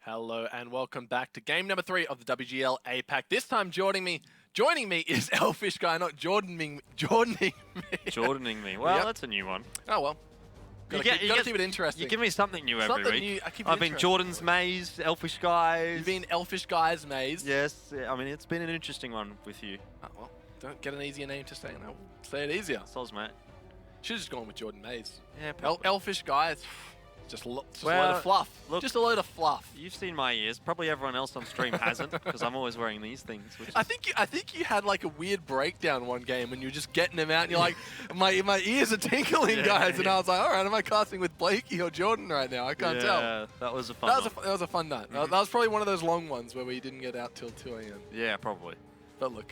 Hello and welcome back to game number 3 of the WGL APAC. This time joining me is Elfish Guy, not Jordaning me. Jordaning me. Well, Yep. That's a new one. Oh well. Gotta keep it interesting. You give me something new every Something week. new, I keep it I've been interesting. Jordan's Maze, Elfish Guys. You've been Elfish Guy's maze. Yes, I mean, it's been an interesting one with you. Oh, well, don't get an easier name to say now. Say it easier. Soz, mate. Should've just gone with Jordan Maze. Yeah, Elfish Guy, it's just a load Well, of fluff. look- Just a load of fluff. You've seen my ears. Probably everyone else on stream hasn't, because I'm always wearing these things. Which I think you had like a weird breakdown one game when you were just getting them out and you're like, my ears are tinkling, Yeah, guys. And yeah. I was like, all right, am I casting with Blakey or Jordan right now? I can't tell. Yeah, that was a fun That one. was a fun night. That was probably one of those long ones where we didn't get out till 2 a.m. Yeah, probably. But look,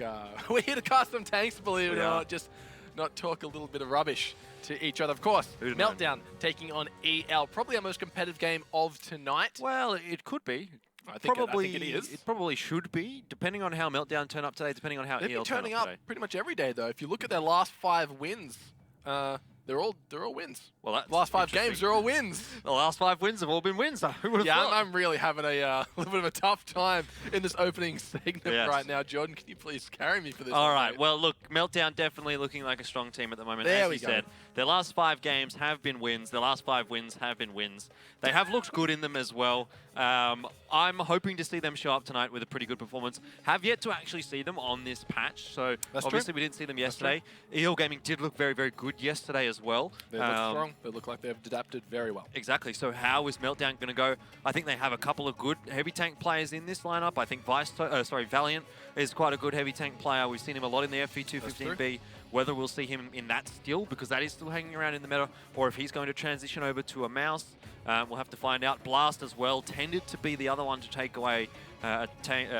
we're here to cast some tanks, believe it We or are. not, just not talk a little bit of rubbish to each other. Of course, Who'd have Meltdown taking on EL, probably our most competitive game of tonight. Well, it could be. I think it is. It probably should be, depending on how Meltdown turn up today, depending on how They've been EL turn turning up up today. pretty much every day, though. If you look at their last 5 wins, they're all wins. Well, that's The last 5 interesting. games, they're all wins. The last 5 wins have all been wins. Who would have Yeah, thought? I'm really having a little bit of a tough time in this opening segment Yes. right now. Jordan, can you please carry me for this? All one, right. mate? Well, look, Meltdown definitely looking like a strong team at the moment. There As we you go. said, their last 5 games have been wins. Their last 5 wins have been wins. They have looked good in them as well. I'm hoping to see them show up tonight with a pretty good performance. Have yet to actually see them on this patch, so That's obviously true. we didn't see them yesterday. EL Gaming did look very, very good yesterday as well. They look strong. They look like they've adapted very well. Exactly. So how is Meltdown going to go? I think they have a couple of good heavy tank players in this lineup. I think Valiant is quite a good heavy tank player. We've seen him a lot in the FV215B. Whether we'll see him in that still, because that is still hanging around in the meta, or if he's going to transition over to a mouse, we'll have to find out. Blast as well tended to be the other one to take away a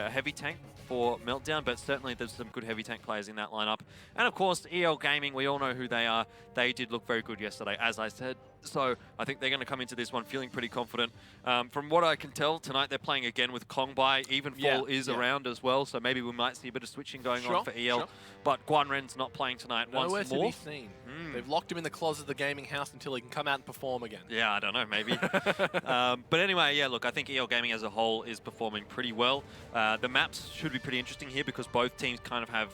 heavy tank for Meltdown, but certainly there's some good heavy tank players in that lineup. And of course, EL Gaming, we all know who they are. They did look very good yesterday, as I said. So I think they're going to come into this one feeling pretty confident. From what I can tell, tonight they're playing again with Kongbai. Evenfall is around as well, so maybe we might see a bit of switching going on for EL. Sure. But Guanren's not playing tonight Nowhere once to more. be seen. They've locked him in the closet of the gaming house until he can come out and perform again. Yeah, I don't know, maybe. But anyway, yeah, look, I think EL Gaming as a whole is performing pretty well. The maps should be pretty interesting here because both teams kind of have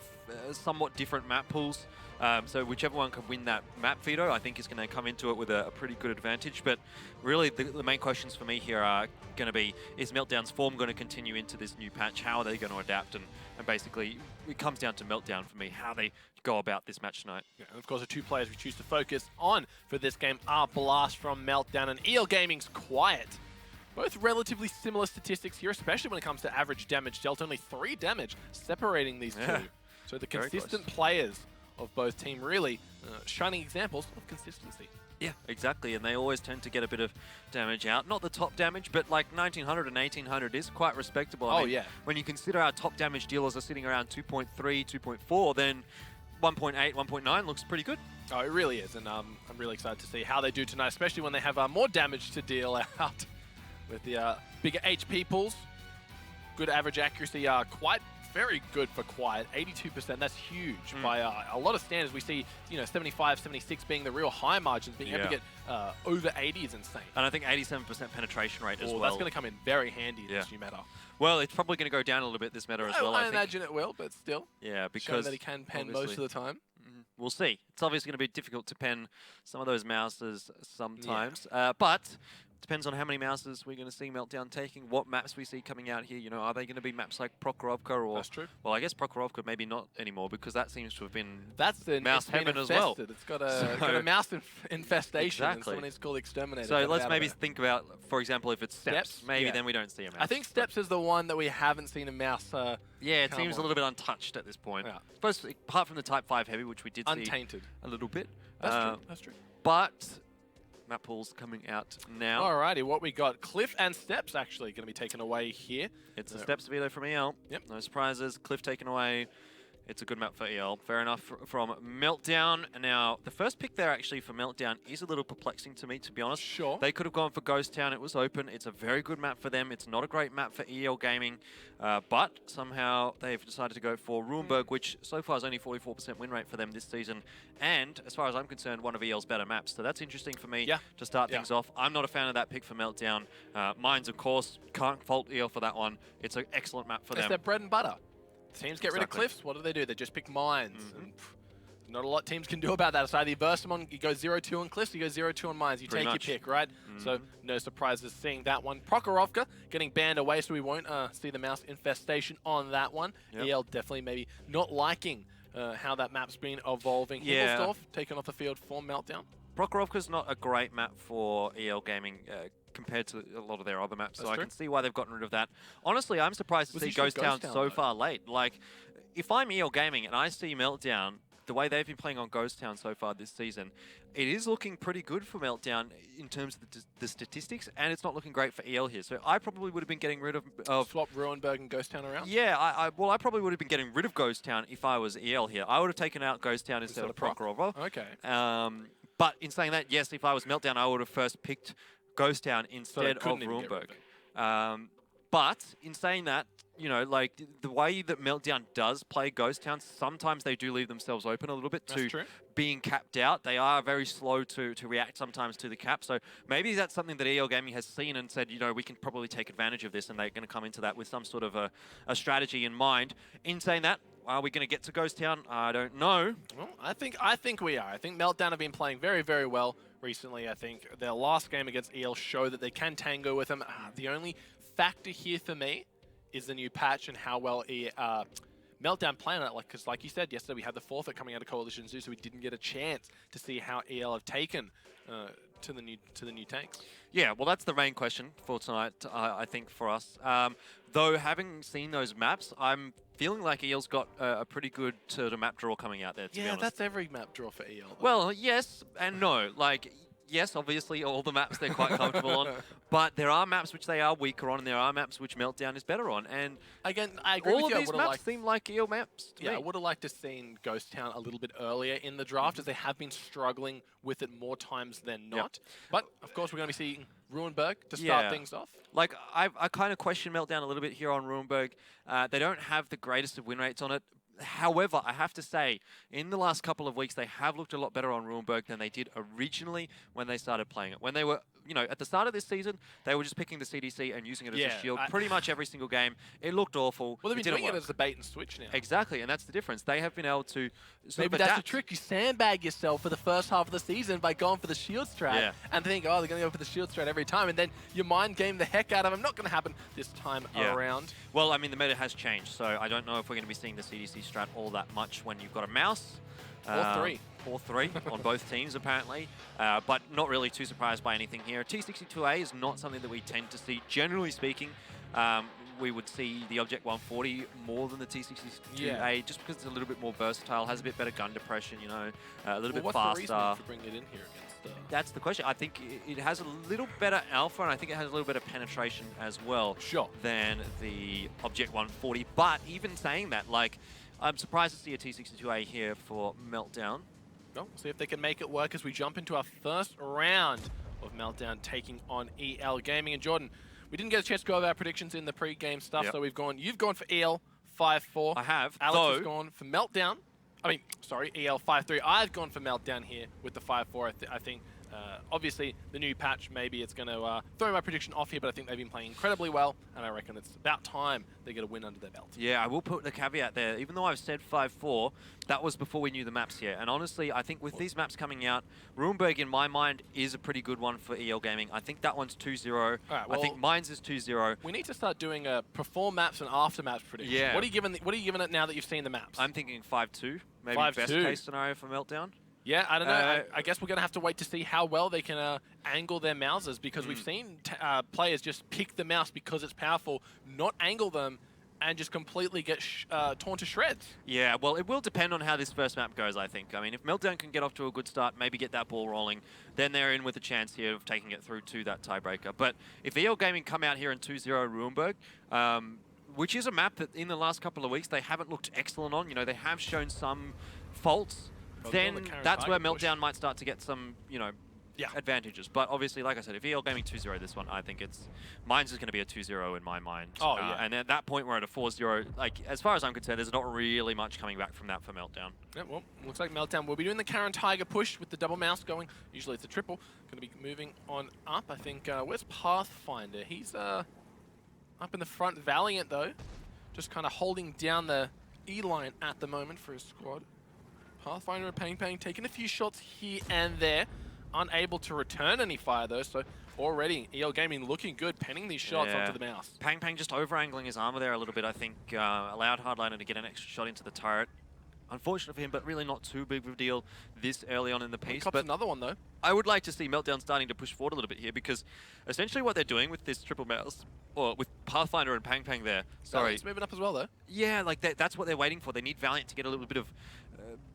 somewhat different map pools. So whichever one can win that map veto, I think is going to come into it with a pretty good advantage. But really, the main questions for me here are going to be, is Meltdown's form going to continue into this new patch? How are they going to adapt? And basically, it comes down to Meltdown for me, how they go about this match tonight. Yeah, and of course, the 2 players we choose to focus on for this game are Blast from Meltdown and EL Gaming's Quiet. Both relatively similar statistics here, especially when it comes to average damage dealt. Only 3 damage separating these two. So the Very consistent close. players of both team really shining examples of consistency. Yeah, exactly, and they always tend to get a bit of damage out. Not the top damage, but like 1900 and 1800 is quite respectable. I mean, yeah. When you consider our top damage dealers are sitting around 2.3, 2.4, then 1.8, 1.9 looks pretty good. Oh, it really is, and I'm really excited to see how they do tonight, especially when they have more damage to deal out with the bigger HP pools. Good average accuracy, quite very good for Quiet, 82%. That's huge by a lot of standards. We see, 75, 76 being the real high margins. Being able to get over 80 is insane. And I think 87% penetration rate as well. That's going to come in very handy in this new meta. Well, it's probably going to go down a little bit this meta as well. I think. imagine it will, but still. Yeah, Showing because that he can pen most of the time. We'll see. It's obviously going to be difficult to pen some of those mouses sometimes, but depends on how many mouses we're going to see Meltdown taking, what maps we see coming out here. Are they going to be maps like Prokhorovka or... That's true. Well, I guess Prokhorovka maybe not anymore because that seems to have been it's mouse been heaven as well. It's got a mouse infestation. Exactly. And someone is called Exterminator. So let's maybe think about, for example, if it's Steps, maybe yeah. then we don't see a mouse. I think Steps is the one that we haven't seen a mouse yeah, it come seems a on. little bit untouched at this point. Yeah. Suppose, apart from the Type 5 Heavy, which we did Untainted. see a little bit. That's true. That's true. But map pools coming out now. Alrighty, what we got? Cliff and Steps actually going to be taken away here. It's a Steps veto from EL. Yep. No surprises. Cliff taken away. It's a good map for EL. Fair enough from Meltdown. Now, the first pick there actually for Meltdown is a little perplexing to me, to be honest. Sure. They could have gone for Ghost Town. It was open. It's a very good map for them. It's not a great map for EL Gaming, but somehow they've decided to go for Ruinberg, which so far is only 44% win rate for them this season. And as far as I'm concerned, one of EL's better maps. So that's interesting for me to start things off. I'm not a fan of that pick for Meltdown. Mines, of course, can't fault EL for that one. It's an excellent map for them. It's their bread and butter. Teams get rid of cliffs. What do? They just pick mines. And, not a lot teams can do about that. So either you burst them on, you go 0-2 on cliffs, you go 0-2 on mines. You take your pick, right? So no surprises seeing that one. Prokhorovka getting banned away, so we won't see the mouse infestation on that one. EL definitely maybe not liking how that map's been evolving. Himmelsdorf taken off the field for Meltdown. Prokhorovka's not a great map for EL Gaming compared to a lot of their other maps, so I can see why they've gotten rid of that. Honestly, I'm surprised to see Ghost Town so far late. Like, if I'm EL Gaming and I see Meltdown, the way they've been playing on Ghost Town so far this season, it is looking pretty good for Meltdown in terms of the statistics, and it's not looking great for EL here. So I probably would have been getting rid of... Swap Ruinberg and Ghost Town around? Yeah, I probably would have been getting rid of Ghost Town if I was EL here. I would have taken out Ghost Town instead of Prokhorovka. Okay. But in saying that, yes, if I was Meltdown, I would have first picked Ghost Town instead of Ruinberg. But in saying that, you know, like the way that Meltdown does play Ghost Town, sometimes they do leave themselves open a little bit to being capped out. They are very slow to react sometimes to the cap. So maybe that's something that EL Gaming has seen and said, you know, we can probably take advantage of this, and they're going to come into that with some sort of a strategy in mind. In saying that, are we going to get to Ghost Town? I don't know. Well, I think we are. I think Meltdown have been playing very, very well recently. I think their last game against EL showed that they can tango with them. The only factor here for me is the new patch and how well Meltdown play on it. Because like you said, yesterday we had the forfeit coming out of Coalition Zoo, so we didn't get a chance to see how EL have taken to the new tanks. Yeah, well, that's the main question for tonight, I think, for us. Though, having seen those maps, I'm feeling like EL's got a pretty good sort of map draw coming out there, to be honest. That's every map draw for EL. Though. Well, yes and no. Like, yes, obviously, all the maps they're quite comfortable on, but there are maps which they are weaker on, and there are maps which Meltdown is better on. And again, I agree all with you. of these maps seem like EL maps to me. I would have liked to seen Ghost Town a little bit earlier in the draft, as they have been struggling with it more times than not. But, of course, we're going to be seeing Ruinberg to start things off. Like, I kind of question Meltdown a little bit here on Ruinberg. They don't have the greatest of win rates on it. However, I have to say, in the last couple of weeks, they have looked a lot better on Ruinberg than they did originally when they started playing it. When they were, you know, at the start of this season, they were just picking the CDC and using it as a shield pretty much every single game. It looked awful. Well, they've been doing it as a bait and switch now. Exactly, and that's the difference. They have been able to Maybe that's the trick. You sandbag yourself for the first half of the season by going for the shield strat and think, oh, they're going to go for the shield strat every time, and then you mind game the heck out of them. Not going to happen this time around. Well, I mean, the meta has changed, so I don't know if we're going to be seeing the CDC strat all that much when you've got a mouse. Or three on both teams, apparently. But not really too surprised by anything here. T62A is not something that we tend to see. Generally speaking, we would see the Object 140 more than the T62A, just because it's a little bit more versatile, has a bit better gun depression, you know, a little bit faster. What's the reason for bringing it in here against That's the question. I think it has a little better alpha, and I think it has a little better penetration as well than the Object 140. But even saying that, like, I'm surprised to see a T62A here for Meltdown. Well, we'll see if they can make it work as we jump into our first round of Meltdown taking on EL Gaming. And Jordan, we didn't get a chance to go over our predictions in the pre-game stuff, so you've gone for EL 5-4. I have. Alex has gone for Meltdown. EL 5-3. I've gone for Meltdown here with the 5-4. I think obviously the new patch, maybe it's going to throw my prediction off here, but I think they've been playing incredibly well, and I reckon it's about time they get a win under their belt. Yeah, I will put the caveat there. Even though I've said 5-4, that was before we knew the maps here. And honestly, I think with these maps coming out, Ruinberg, in my mind, is a pretty good one for EL Gaming. I think that one's 2-0. Right, well, I think Mines is 2-0. We need to start doing before maps and after maps prediction. Yeah. What are you giving it now that you've seen the maps? I'm thinking 5-2. Maybe 5-2. Best case scenario for Meltdown. Yeah, I don't know. I guess we're going to have to wait to see how well they can angle their mouses, because we've seen players just pick the mouse because it's powerful, not angle them, and just completely get torn to shreds. Yeah, well, it will depend on how this first map goes, I think. I mean, if Meltdown can get off to a good start, maybe get that ball rolling, then they're in with a chance here of taking it through to that tiebreaker. But if EL Gaming come out here in 2-0 Ruinberg, which is a map that in the last couple of weeks they haven't looked excellent on. You know, they have shown some faults. Then that's where Meltdown might start to get some, you know, advantages. But obviously, like I said, if Wargaming 2-0 this one, I think mine's is going to be a 2-0 in my mind. Oh, yeah. And at that point, we're at a 4-0. Like, as far as I'm concerned, there's not really much coming back from that for Meltdown. Yeah, well, looks like Meltdown will be doing the Karen Tiger push with the double mouse going. Usually it's a triple. Going to be moving on up, I think. Where's Pathfinder? He's up in the front. Valiant, though, just kind of holding down the E-line at the moment for his squad. Pathfinder and Pang Pang taking a few shots here and there. Unable to return any fire, though, so already Wargaming looking good, penning these shots onto the mouse. Pang Pang just over-angling his armor there a little bit, I think, allowed Hardliner to get an extra shot into the turret. Unfortunate for him, but really not too big of a deal this early on in the piece. But another one, though. I would like to see Meltdown starting to push forward a little bit here, because essentially what they're doing with this triple mouse, or with Pathfinder and Pang Pang there, Valiant's moving up as well, though. Yeah, like that's what they're waiting for. They need Valiant to get a little bit of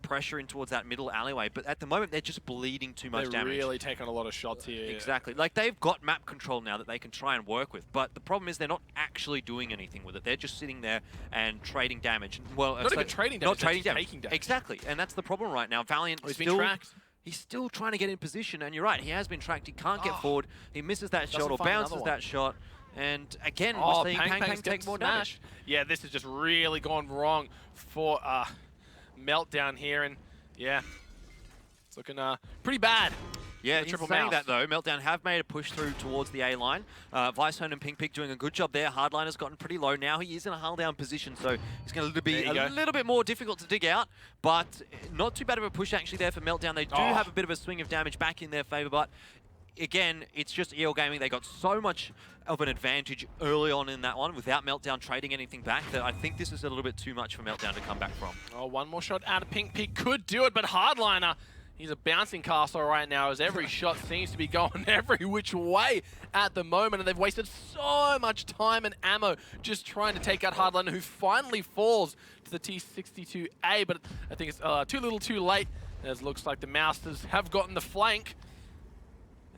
pressure in towards that middle alleyway, but at the moment they're just bleeding too much damage. They're really taking a lot of shots here. Exactly. Like, they've got map control now that they can try and work with, but the problem is they're not actually doing anything with it. They're just sitting there and trading damage. Well, not even trading damage, not trading damage. Taking damage. Exactly, and that's the problem right now. Valiant he's been tracked. He's still trying to get in position, and you're right, he has been tracked. He can't get forward. He misses that shot or bounces that shot. And again, we're seeing Pang Pang take more damage. Yeah, this has just really gone wrong for Meltdown here, and yeah, it's looking pretty bad. Yeah, in saying that though, Meltdown have made a push through towards the A line. Vicehone and Ping Pig doing a good job there. Hardliner's gotten pretty low. Now he is in a hull down position, so it's going to be a little bit more difficult to dig out, but not too bad of a push actually there for Meltdown. They do have a bit of a swing of damage back in their favor, but again, it's just Wargaming. They got so much of an advantage early on in that one without Meltdown trading anything back that I think this is a little bit too much for Meltdown to come back from. Oh, one more shot out of Pink Pig could do it, but Hardliner, he's a bouncing castle right now as every shot seems to be going every which way at the moment, and they've wasted so much time and ammo just trying to take out Hardliner, who finally falls to the T-62A, but I think it's too little too late, as it looks like the Mousters have gotten the flank.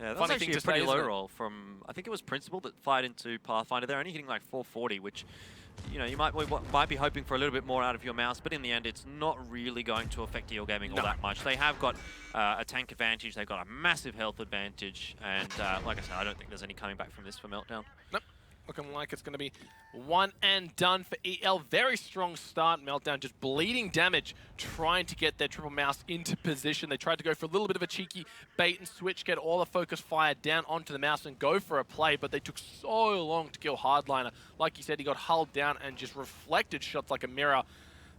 Yeah, that was actually a pretty low roll from, I think it was Principal that fired into Pathfinder. They're only hitting like 440, which, you know, you might be hoping for a little bit more out of your mouse, but in the end, it's not really going to affect Wargaming all that much. They have got a tank advantage, they've got a massive health advantage, and like I said, I don't think there's any coming back from this for Meltdown. Nope. Looking like it's going to be one and done for EL. Very strong start. Meltdown just bleeding damage, trying to get their triple mouse into position. They tried to go for a little bit of a cheeky bait and switch, get all the focus fire down onto the mouse and go for a play, but they took so long to kill Hardliner. Like you said, he got hulled down and just reflected shots like a mirror.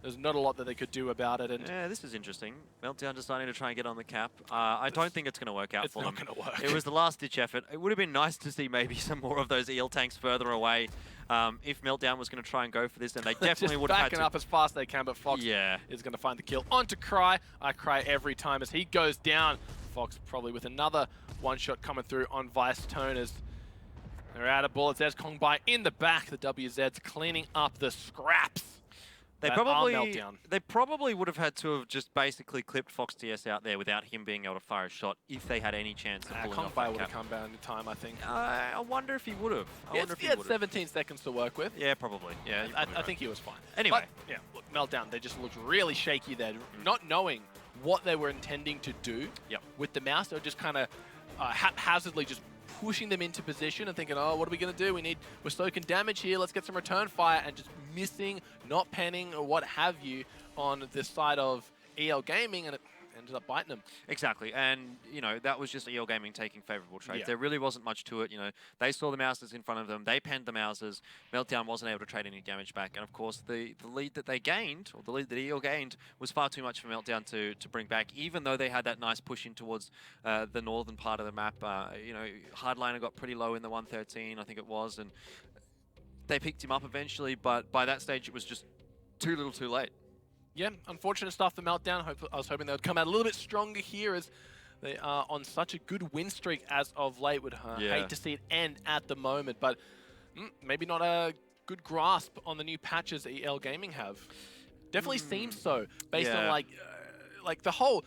There's not a lot that they could do about it. And yeah, this is interesting. Meltdown deciding to try and get on the cap. I don't think it's going to work out for them. It's not going to work. It was the last-ditch effort. It would have been nice to see maybe some more of those EL tanks further away if Meltdown was going to try and go for this, and they definitely would have had to. Backing up as fast as they can, but Fox is going to find the kill. On to Cry. I cry every time as he goes down. Fox probably with another one-shot coming through on Vicehone as they're out of bullets. There's Kongbai in the back. The WZ's cleaning up the scraps. They probably would have had to have just basically clipped Fox TS out there without him being able to fire a shot if they had any chance of pulling off that Kongbai would have come down in time, I think. I wonder if he would have. He had 17 seconds to work with. Yeah, probably. Yeah, I think he was fine. Anyway. But, yeah, look, Meltdown, they just looked really shaky there, not knowing what they were intending to do with the mouse. They were just kind of haphazardly just pushing them into position and thinking, oh, what are we going to do? We're soaking damage here. Let's get some return fire, and just missing, not penning, or what have you on the side of Wargaming, and it ended up biting them. Exactly, and you know, that was just Wargaming taking favorable trades. There really wasn't much to it. You know, they saw the Mousers in front of them, they penned the Mousers. Meltdown wasn't able to trade any damage back, and of course the lead that they gained, or the lead that EL gained, was far too much for Meltdown to bring back, even though they had that nice push in towards the northern part of the map. You know, Hardliner got pretty low in the 113, I think it was, and they picked him up eventually, but by that stage it was just too little too late. Yeah, unfortunate stuff for Meltdown. I was hoping they would come out a little bit stronger here, as they are on such a good win streak as of late. Would hate to see it end at the moment, but maybe not a good grasp on the new patches that Wargaming have. Definitely seems so, based on like the whole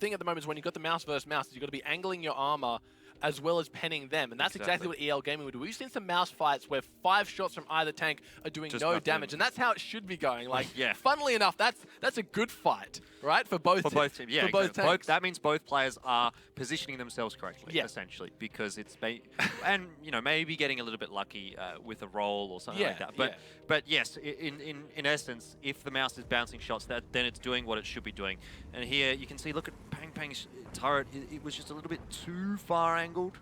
thing at the moment is when you've got the mouse versus mouse, you've got to be angling your armor as well as penning them. And that's exactly what EL Gaming would do. We've seen some mouse fights where 5 shots from either tank are doing no damage. And that's how it should be going. Like, funnily enough, that's a good fight, right? For both teams. Yeah, for both tanks. That means both players are positioning themselves correctly, essentially, because it's and maybe getting a little bit lucky with a roll or something like that. But yes, in essence, if the mouse is bouncing shots, then it's doing what it should be doing. And here you can see, look at Pang's turret. It was just a little bit too far angled,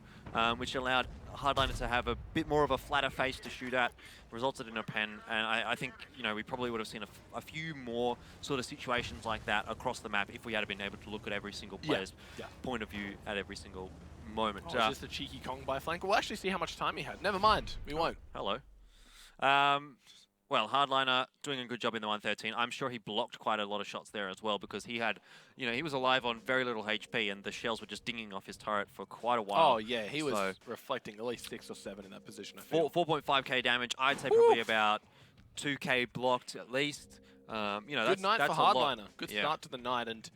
which allowed Hardliner to have a bit more of a flatter face to shoot at, resulted in a pen. And I think we probably would have seen a few more sort of situations like that across the map if we had been able to look at every single player's point of view at every single moment. Oh, just a cheeky Kong by flank. We'll actually see how much time he had. Never mind, we won't. Hello. Well, Hardliner doing a good job in the 113. I'm sure he blocked quite a lot of shots there as well, because he had, he was alive on very little HP, and the shells were just dinging off his turret for quite a while. Oh yeah, he was reflecting at least 6 or 7 in that position. 4.5k damage. I'd say probably about 2k blocked at least. Good night for Hardliner. Good start to the night, and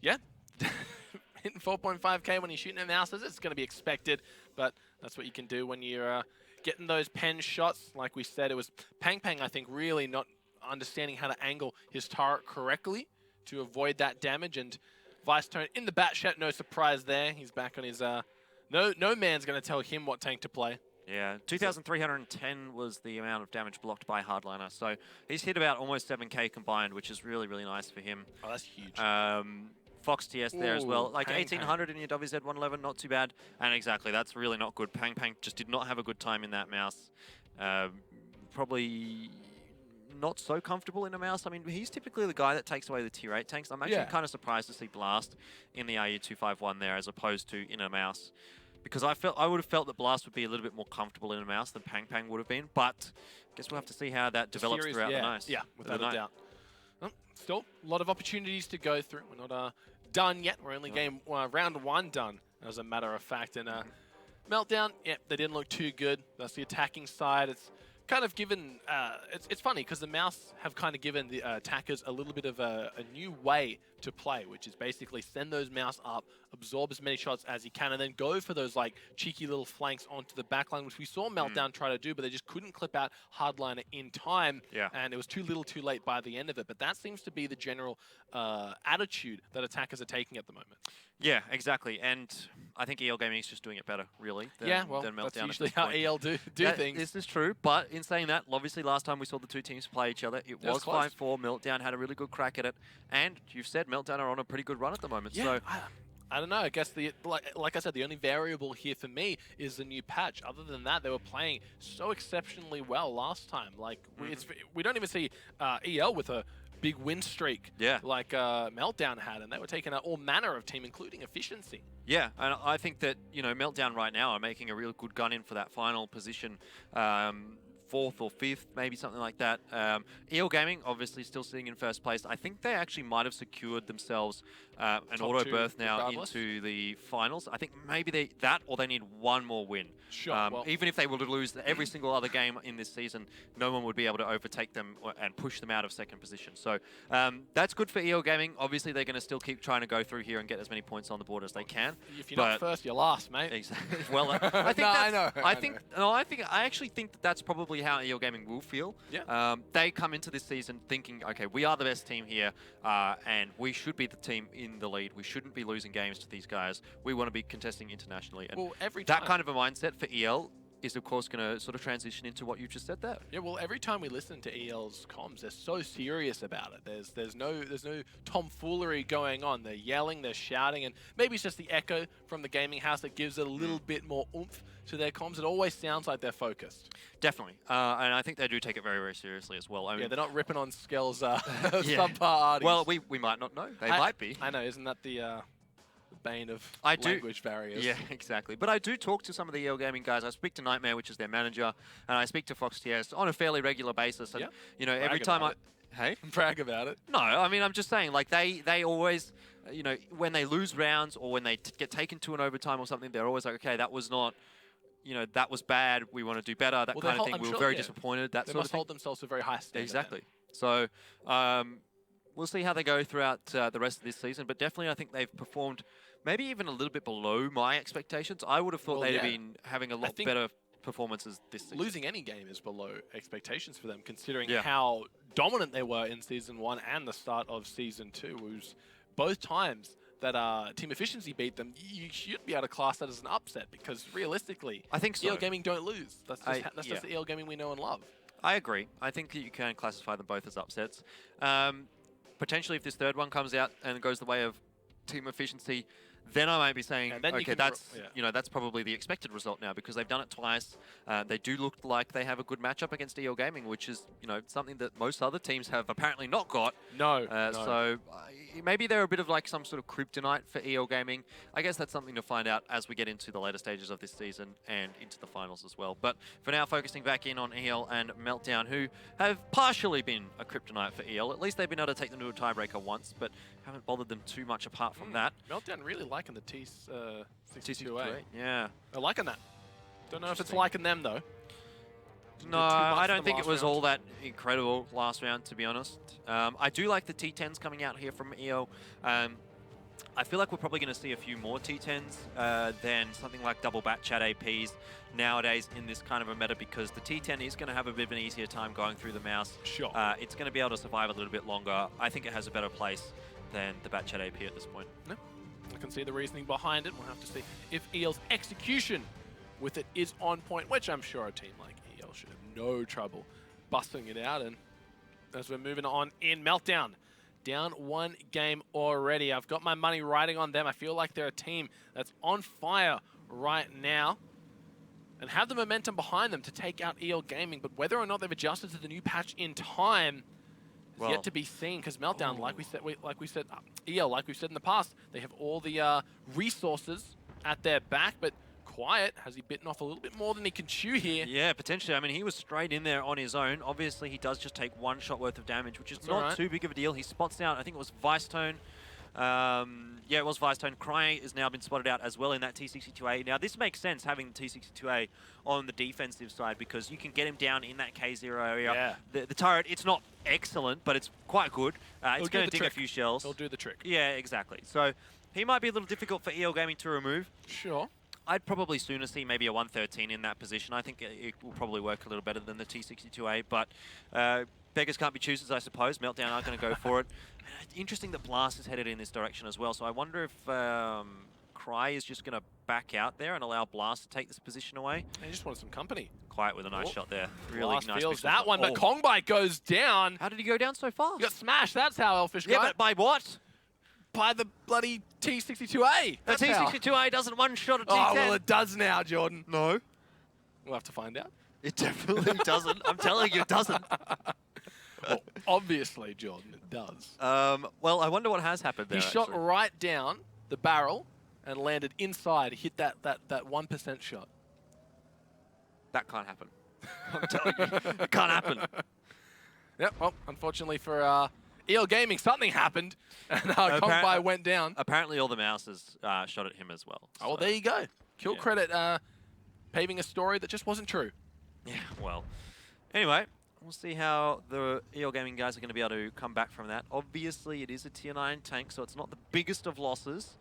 hitting 4.5k when you're shooting at mouses, it's going to be expected, but that's what you can do when you're getting those pen shots. Like we said, it was Pang, I think, really not understanding how to angle his turret correctly to avoid that damage. And Vicetone in the bat shot, no surprise there. He's back on his... No man's going to tell him what tank to play. Yeah, 2,310 was the amount of damage blocked by Hardliner. So he's hit about almost 7k combined, which is really, really nice for him. Oh, that's huge. Fox TS there as well. Like 1,800 in your WZ111, not too bad. And exactly, that's really not good. Pang just did not have a good time in that mouse. Probably not so comfortable in a mouse. I mean, he's typically the guy that takes away the tier 8 tanks. I'm actually kind of surprised to see Blast in the RU251 there as opposed to in a mouse. Because I would have felt that Blast would be a little bit more comfortable in a mouse than Pang would have been. But I guess we'll have to see how that develops throughout the night. Yeah, without a doubt. Still, a lot of opportunities to go through. We're not done yet. We're only round 1 done, as a matter of fact. And Meltdown, they didn't look too good. That's the attacking side. It's kind of given... it's funny, because the mouse have kind of given the attackers a little bit of a new way to play, which is basically send those mouse up, absorb as many shots as you can, and then go for those like cheeky little flanks onto the backline, which we saw Meltdown try to do, but they just couldn't clip out Hardliner in time, and it was too little too late by the end of it. But that seems to be the general attitude that attackers are taking at the moment. Yeah, exactly. And I think EL Gaming is just doing it better, really, than Meltdown. That's usually how EL do things. This is true, but in saying that, obviously last time we saw the two teams play each other, it was 5-4. Meltdown had a really good crack at it, and you've said Meltdown are on a pretty good run at the moment. Yeah, so I don't know. I guess like I said, the only variable here for me is the new patch. Other than that, they were playing so exceptionally well last time. Like we don't even see EL with a big win streak like Meltdown had, and they were taking out all manner of team, including efficiency. Yeah, and I think that Meltdown right now are making a real good gun in for that final position. 4th or 5th, maybe something like that. EL Gaming, obviously still sitting in first place. I think they actually might have secured themselves an auto berth now into the finals. I think maybe or they need one more win. Sure. Even if they were to lose every single other game in this season, no one would be able to overtake them and push them out of second position. So that's good for EL Gaming. Obviously, they're going to still keep trying to go through here and get as many points on the board as they can. If you're not first, you're last, mate. Exactly. Well, I think I actually think that's probably how EL Gaming will feel. Yeah. They come into this season thinking, okay, we are the best team here, and we should be the team in the lead. We shouldn't be losing games to these guys. We want to be contesting internationally. And that kind of a mindset for EL is, of course, going to sort of transition into what you just said there. Yeah, well, every time we listen to EL's comms, they're so serious about it. There's no tomfoolery going on. They're yelling, they're shouting, and maybe it's just the echo from the gaming house that gives it a little bit more oomph to their comms. It always sounds like they're focused. Definitely. And I think they do take it very, very seriously as well. I mean, they're not ripping on Skell's subpar artists. Well, we might not know. They might be. I know. Isn't that the bane of language barriers? Yeah, exactly. But I do talk to some of the EL Gaming guys. I speak to Nightmare, which is their manager, and I speak to Fox TS on a fairly regular basis. And, every time Hey? Brag about it. No, I mean, I'm just saying, like, they always, when they lose rounds or when they get taken to an overtime or something, they're always like, okay, that was not... that was bad, we want to do better, that kind of thing. We were very disappointed, that sort of thing. They must hold themselves to very high standards. Exactly. So, we'll see how they go throughout the rest of this season. But definitely, I think they've performed maybe even a little bit below my expectations. I would have thought they'd have been having a lot better performances this season. Losing any game is below expectations for them, considering how dominant they were in Season 1 and the start of Season 2. It was both times that Team Efficiency beat them, you should be able to class that as an upset, because realistically, I think so. EL Gaming don't lose. That's just the EL Gaming we know and love. I agree. I think that you can classify them both as upsets. Potentially, if this third one comes out and goes the way of Team Efficiency, then I might be saying, okay, that's that's probably the expected result now, because they've done it twice. They do look like they have a good matchup against EL Gaming, which is something that most other teams have apparently not got. No. So maybe they're a bit of like some sort of kryptonite for EL Gaming. I guess that's something to find out as we get into the later stages of this season and into the finals as well. But for now, focusing back in on EL and Meltdown, who have partially been a kryptonite for EL. At least they've been able to take them to a tiebreaker once, but haven't bothered them too much apart from that. Meltdown really liking the T62A. Yeah. They're liking that. Don't know if it's liking them, though. No, I don't think it was all that incredible last round, to be honest. I do like the T10s coming out here from EO. I feel like we're probably going to see a few more T10s than something like double bat chat APs nowadays in this kind of a meta, because the T10 is going to have a bit of an easier time going through the mouse. Sure. It's going to be able to survive a little bit longer. I think it has a better place than the bat chat AP at this point. No, I can see the reasoning behind it. We'll have to see if EL's execution with it is on point, which I'm sure a team like EL should have no trouble busting it out. And as we're moving on in Meltdown, down one game already. I've got my money riding on them. I feel like they're a team that's on fire right now and have the momentum behind them to take out EL Gaming. But whether or not they've adjusted to the new patch in time is yet to be seen, because Meltdown, like we said, EL, like we've said in the past, they have all the resources at their back, but Quiet, has he bitten off a little bit more than he can chew here? Yeah, potentially. I mean, he was straight in there on his own. Obviously, he does just take one shot worth of damage, which is not too big of a deal. He spots out, I think it was Vice Tone. Yeah, it was Vice Tone. Cry has now been spotted out as well in that T62A. Now, this makes sense, having the T62A on the defensive side, because you can get him down in that K0 area. Yeah. The turret, it's not excellent, but it's quite good. It's going to dig a few shells. He'll do the trick. Yeah, exactly. So he might be a little difficult for EL Gaming to remove. Sure. I'd probably sooner see maybe a 113 in that position. I think it will probably work a little better than the T62A, but beggars can't be choosers, I suppose. Meltdown are going to go for it. Interesting that Blast is headed in this direction as well, so I wonder if Cry is just going to back out there and allow Blast to take this position away. He just wanted some company. Quiet with a nice shot there. Really Blast nice. Feels that one, but Kongbite goes down. How did he go down so fast? He got smashed. That's how Elfish got. Yeah, but by what? By the bloody T62A. The T62A doesn't one-shot a T10. Oh, well, it does now, Jordan. No. We'll have to find out. It definitely doesn't. I'm telling you, it doesn't. Well, obviously, Jordan, it does. Well, I wonder what has happened there. He shot right down the barrel and landed inside. He hit that 1% shot. That can't happen. I'm telling you, it can't happen. Yep. Well, unfortunately for EL Gaming, something happened, and Kongbite went down. Apparently, all the mouses shot at him as well. Oh, well, there you go. Kill credit paving a story that just wasn't true. Yeah, well. Anyway, we'll see how the EL Gaming guys are going to be able to come back from that. Obviously, it is a Tier 9 tank, so it's not the biggest of losses,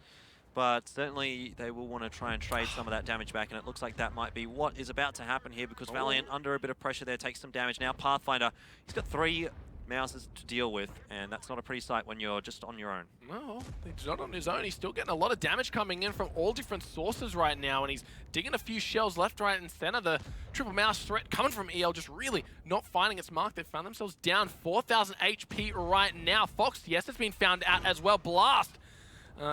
but certainly they will want to try and trade some of that damage back, and it looks like that might be what is about to happen here, because Valiant, under a bit of pressure there, takes some damage. Now, Pathfinder, he's got 3 mouses to deal with, and that's not a pretty sight when you're just on your own. No, he's not on his own. He's still getting a lot of damage coming in from all different sources right now, and he's digging a few shells left, right, and center. The triple mouse threat coming from EL just really not finding its mark. They've found themselves down 4,000 HP right now. Fox, yes, it's been found out as well. Blast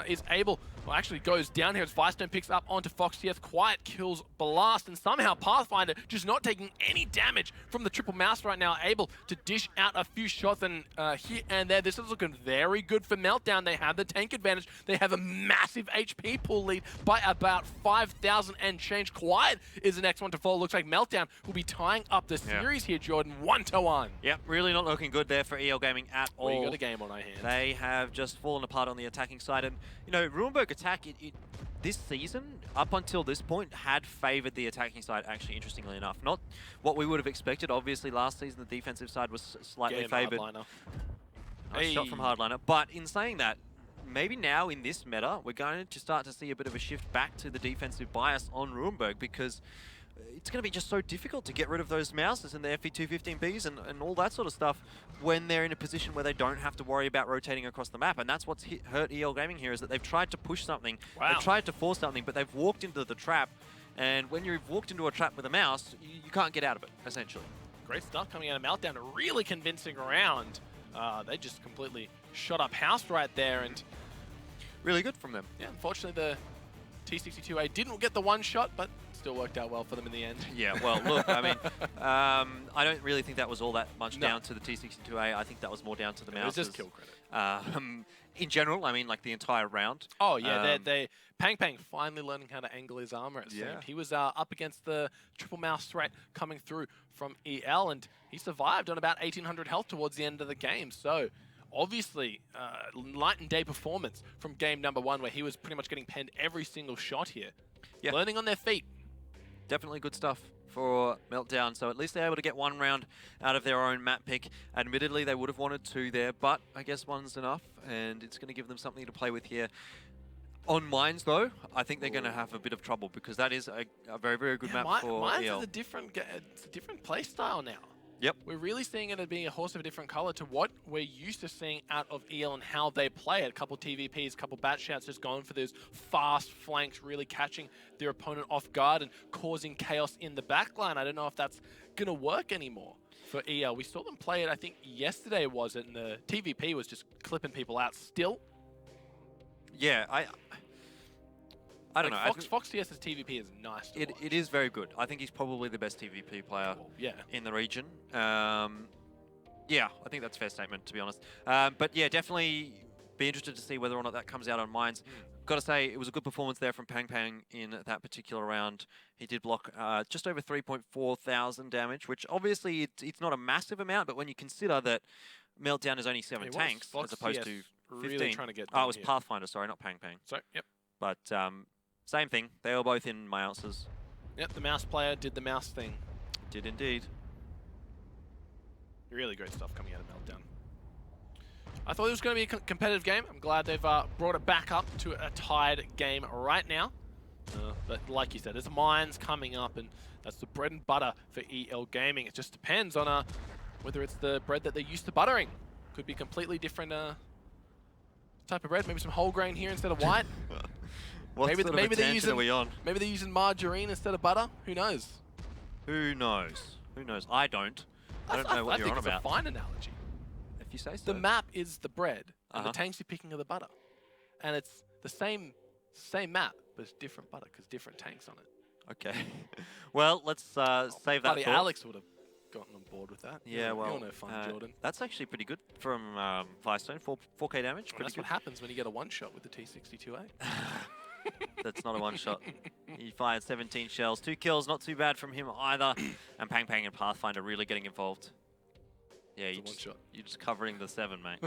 is able, well, actually goes down here as Vicestone picks up onto Fox. Yes, Quiet kills Blast, and somehow Pathfinder just not taking any damage from the triple mouse right now, able to dish out a few shots, and here and there. This is looking very good for Meltdown. They have the tank advantage. They have a massive HP pool lead by about 5,000 and change. Quiet is the next one to fall. Looks like Meltdown will be tying up the series here, Jordan, 1-1. Yep, really not looking good there for EL Gaming at all. We got a game on our hands. They have just fallen apart on the attacking side, and you know, Ruinberg attack, this season, up until this point, had favoured the attacking side, actually, interestingly enough. Not what we would have expected. Obviously, last season, the defensive side was slightly favoured. Nice shot from Hardliner. But in saying that, maybe now in this meta, we're going to start to see a bit of a shift back to the defensive bias on Ruinberg, because it's going to be just so difficult to get rid of those mouses and the FE215Bs and all that sort of stuff when they're in a position where they don't have to worry about rotating across the map. And that's what's hurt EL Gaming here, is that they've tried to push something, they've tried to force something, but they've walked into the trap. And when you've walked into a trap with a mouse, you can't get out of it, essentially. Great stuff coming out of Meltdown. A really convincing round. They just completely shot up house right there, and really good from them. Yeah, unfortunately the T62A didn't get the one shot, but still worked out well for them in the end. Yeah, well, look, I mean, I don't really think that was all that much down to the T62A. I think that was more down to the mouses. It was just kill credit. In general, I mean, like the entire round. Oh, yeah, Pang finally learning how to angle his armor, it seemed. He was up against the triple mouse threat coming through from EL, and he survived on about 1800 health towards the end of the game. So, obviously, night and day performance from game number 1, where he was pretty much getting penned every single shot here. Yeah. Learning on their feet. Definitely good stuff for Meltdown. So at least they're able to get one round out of their own map pick. Admittedly, they would have wanted 2 there, but I guess 1's enough, and it's going to give them something to play with here. On Mines, though, I think they're going to have a bit of trouble, because that is a very, very good map for Mines EL. is it's a different play style now. Yep. We're really seeing it as being a horse of a different color to what we're used to seeing out of EL and how they play it. A couple TVPs, a couple bat shouts, just going for those fast flanks, really catching their opponent off guard and causing chaos in the backline. I don't know if that's going to work anymore for EL. We saw them play it, I think yesterday was it, and the TVP was just clipping people out still. Yeah, I don't know. Fox TS's TVP is nice to watch. It is very good. I think he's probably the best TVP player in the region. Yeah, I think that's a fair statement, to be honest. But yeah, definitely be interested to see whether or not that comes out on Mines. Got to say, it was a good performance there from Pang in that particular round. He did block just over 3.4 thousand damage, which obviously it's not a massive amount, but when you consider that Meltdown is only 7 tanks as opposed to 15. Really trying to get it was Pathfinder, sorry, not Pang. Sorry, yep. But same thing. They were both in mouses. Yep, the mouse player did the mouse thing. Did indeed. Really great stuff coming out of Meltdown. I thought it was going to be a competitive game. I'm glad they've brought it back up to a tied game right now. But like you said, there's Mines coming up, and that's the bread and butter for EL Gaming. It just depends on whether it's the bread that they're used to buttering. Could be completely different type of bread. Maybe some whole grain here instead of white. Maybe they're using margarine instead of butter. Who knows? Who knows? Who knows? I don't know what you're on about. I think it's a fine analogy. If you say so. The map is the bread, and the tanks you're picking are the butter. And it's the same map, but it's different butter because different tanks on it. Okay. Well, let's save that Buddy Alex would have gotten on board with that. Yeah, well, you're no fun, Jordan. That's actually pretty good from Firestone. 4K damage. Well, that's what happens when you get a one-shot with the T62A. That's not a one-shot. He fired 17 shells. 2 kills, not too bad from him either. And Pang and Pathfinder really getting involved. Yeah, you're just covering the 7, mate.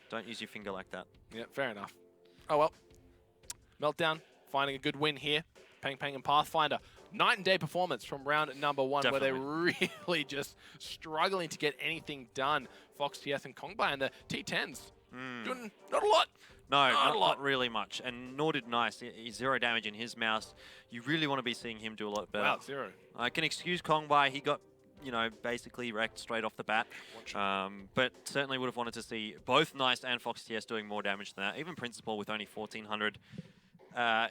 Don't use your finger like that. Yeah, fair enough. Oh well. Meltdown finding a good win here. Pang and Pathfinder. Night and day performance from round number 1, Definitely. where they're really just struggling to get anything done. Fox TS and Kongbai and the T10s doing not a lot. No, not really much, and nor did Nice. He's 0 damage in his mouse. You really want to be seeing him do a lot better. Wow, 0. I can excuse Kongbai. He got, basically wrecked straight off the bat. But certainly would have wanted to see both Nice and Fox TS doing more damage than that. Even Principal with only 1400.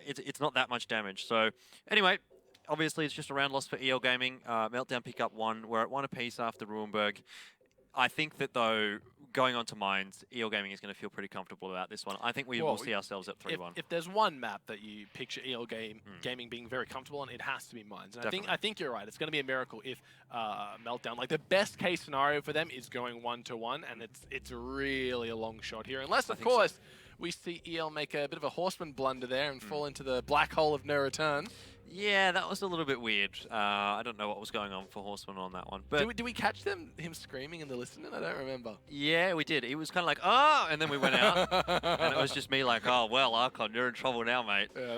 It's not that much damage. So anyway, obviously it's just a round loss for EL Gaming. Meltdown pick up 1. We're at 1 apiece after Ruinberg. I think that, though, going on to Mines, EL Gaming is going to feel pretty comfortable about this one. I think we will see ourselves at 3-1. If there's one map that you picture EL Gaming being very comfortable on, it has to be Mines. And I think you're right. It's going to be a miracle if Meltdown, like the best case scenario for them is going 1-1, and it's really a long shot here. Unless, of course, we see EL make a bit of a horseman blunder there and fall into the black hole of no return. Yeah, that was a little bit weird. I don't know what was going on for Horseman on that one. But did we catch him screaming in the listening? I don't remember. Yeah, we did. It was kind of like, oh, and then we went out. And it was just me like, oh, well, Archon, you're in trouble now, mate. Yeah,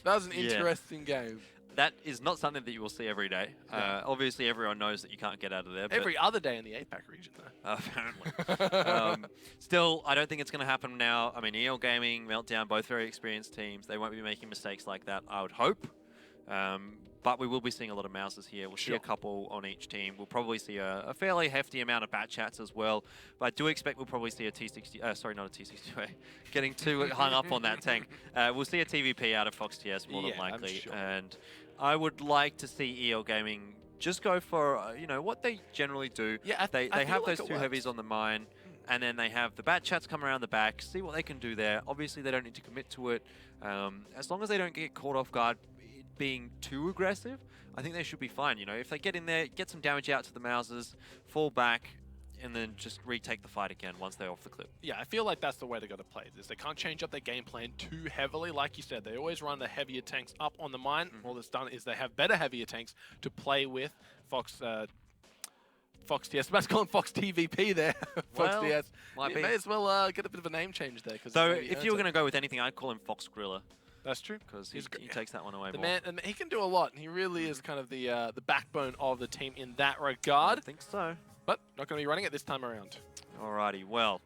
that was an interesting game. that is not something that you will see every day. Obviously, everyone knows that you can't get out of there. Every other day in the APAC region, though. Apparently. Still, I don't think it's going to happen now. I mean, EL Gaming, Meltdown, both very experienced teams. They won't be making mistakes like that, I would hope. But we will be seeing a lot of mouses here. We'll see a couple on each team. We'll probably see a fairly hefty amount of bat chats as well. But I do expect we'll probably see a T60... sorry, not a T60. Getting too hung up on that tank. We'll see a TVP out of Fox TS more than likely. And I would like to see EL Gaming just go for, you know, what they generally do. Yeah, they have those two heavies on the mine. And then they have the bat chats come around the back, see what they can do there. Obviously, they don't need to commit to it. As long as they don't get caught off guard being too aggressive, I think they should be fine. You know, if they get in there, get some damage out to the Mousers, fall back, and then just retake the fight again once they're off the clip. Yeah, I feel like that's the way to go to play this. They can't change up their game plan too heavily. Like you said, they always run the heavier tanks up on the mine. All that's done is they have better heavier tanks to play with. Fox TS, let's call him Fox TVP there. Fox TS. You may as well get a bit of a name change there. So if you were going to go with anything, I'd call him Fox Griller. That's true. Because he takes that one away the more. Man, he can do a lot. He really is kind of the backbone of the team in that regard. I think so. But not going to be running it this time around. Alrighty, well.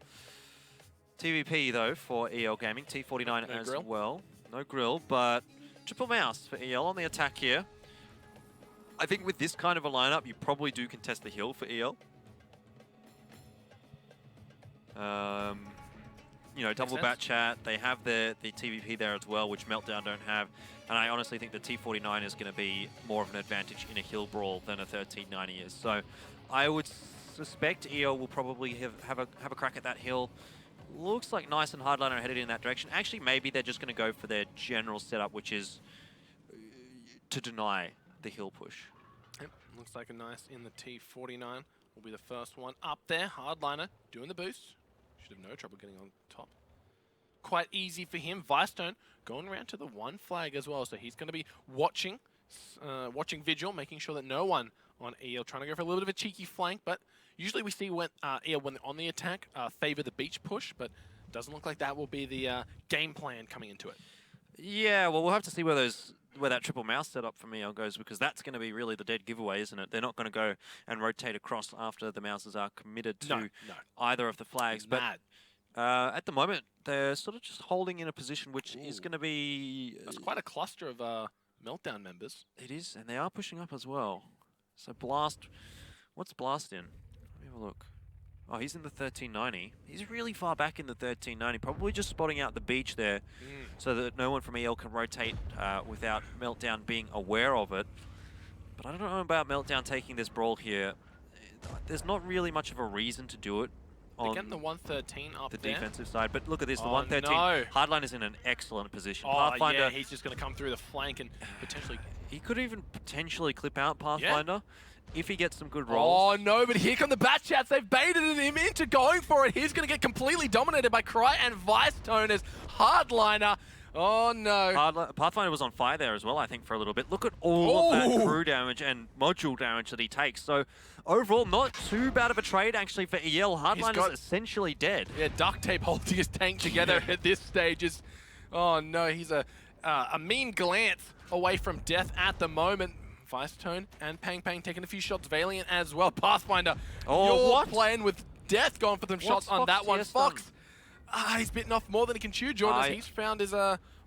TVP, though, for EL Gaming. T49 no as grill. well. No grill, but triple mouse for EL on the attack here. I think with this kind of a lineup, you probably do contest the hill for EL. You know, double bat chat. They have the TVP there as well, which Meltdown don't have. And I honestly think the T49 is going to be more of an advantage in a hill brawl than a 1390 is. So I would suspect EL will probably have a crack at that hill. Looks like Nice and Hardliner are headed in that direction. Actually, maybe they're just going to go for their general setup, which is to deny the hill push. Yep, looks like a Nice in the T49 will be the first one up there. Hardliner doing the boost. Should have no trouble getting on top. Quite easy for him. Vicestone going around to the one flag as well. So he's going to be watching Vigil, making sure that no one on EL trying to go for a little bit of a cheeky flank. But usually we see when EL, when they're on the attack, favor the beach push. But doesn't look like that will be the game plan coming into it. Yeah, well, we'll have to see where that triple mouse setup from EL goes, because that's going to be really the dead giveaway, isn't it? They're not going to go and rotate across after the mouses are committed to either of the flags. But at the moment, they're sort of just holding in a position which is going to be... That's quite a cluster of Meltdown members. It is, and they are pushing up as well. So Blast... What's Blast in? Let me have a look. Oh, he's in the 1390. He's really far back in the 1390, probably just spotting out the beach there so that no one from EL can rotate without Meltdown being aware of it. But I don't know about Meltdown taking this brawl here. There's not really much of a reason to do it on the 113 up the there. Defensive side. But look at this, the 113. No. Hardline is in an excellent position. Oh, Pathfinder, yeah, he's just going to come through the flank and potentially... He could even potentially clip out Pathfinder. If he gets some good rolls. Oh no, but here come the bat chats. They've baited him into going for it. He's going to get completely dominated by Cry and Vicestone as Hardliner. Oh no. Pathfinder was on fire there as well, I think, for a little bit. Look at all of that crew damage and module damage that he takes. So overall, not too bad of a trade actually for EL. Hardliner is essentially dead. Yeah, duct tape holding his tank together at this stage is... Oh no, he's a mean glance away from death at the moment. Vicestone and Pang Pang taking a few shots. Valiant as well. Pathfinder, you're playing with death, going for some shots on that one. Fox, he's bitten off more than he can chew, Jordan. He's found his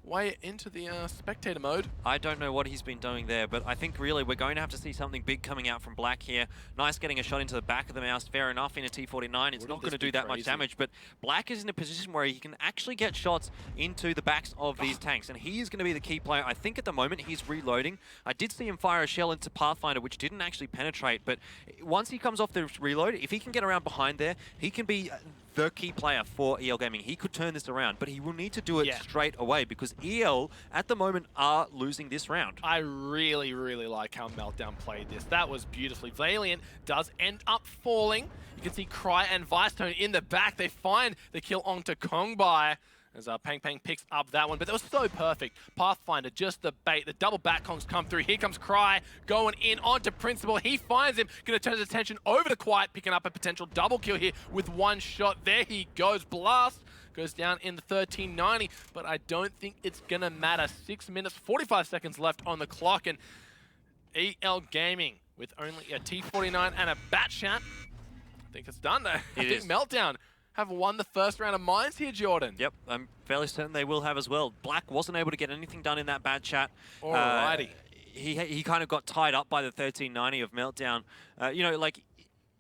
way into the spectator mode. I don't know what he's been doing there, but I think really we're going to have to see something big coming out from Black here. Nice getting a shot into the back of the mouse. Fair enough in a T49. It's not going to do that much damage, but Black is in a position where he can actually get shots into the backs of these tanks, and he is going to be the key player. I think at the moment he's reloading. I did see him fire a shell into Pathfinder, which didn't actually penetrate, but once he comes off the reload, if he can get around behind there, he can be the key player for EL Gaming. He could turn this around, but he will need to do it straight away because EL, at the moment, are losing this round. I really, really like how Meltdown played this. That was beautifully. Valiant does end up falling. You can see Cry and Vicestone in the back. They find the kill onto Kongbai as Pang Pang picks up that one, but that was so perfect. Pathfinder, just the bait. The double back Kongs come through. Here comes Cry going in onto Principal. He finds him, going to turn his attention over to Quiet, picking up a potential double kill here with one shot. There he goes. Blast goes down in the 1390, but I don't think it's going to matter. 6 minutes, 45 seconds left on the clock, and EL Gaming with only a T49 and a Batchat. I think it's done. I think Meltdown have won the first round of mines here, Jordan. Yep, I'm fairly certain they will have as well. Black wasn't able to get anything done in that Batchat. Alrighty. He kind of got tied up by the 1390 of Meltdown. You know, like,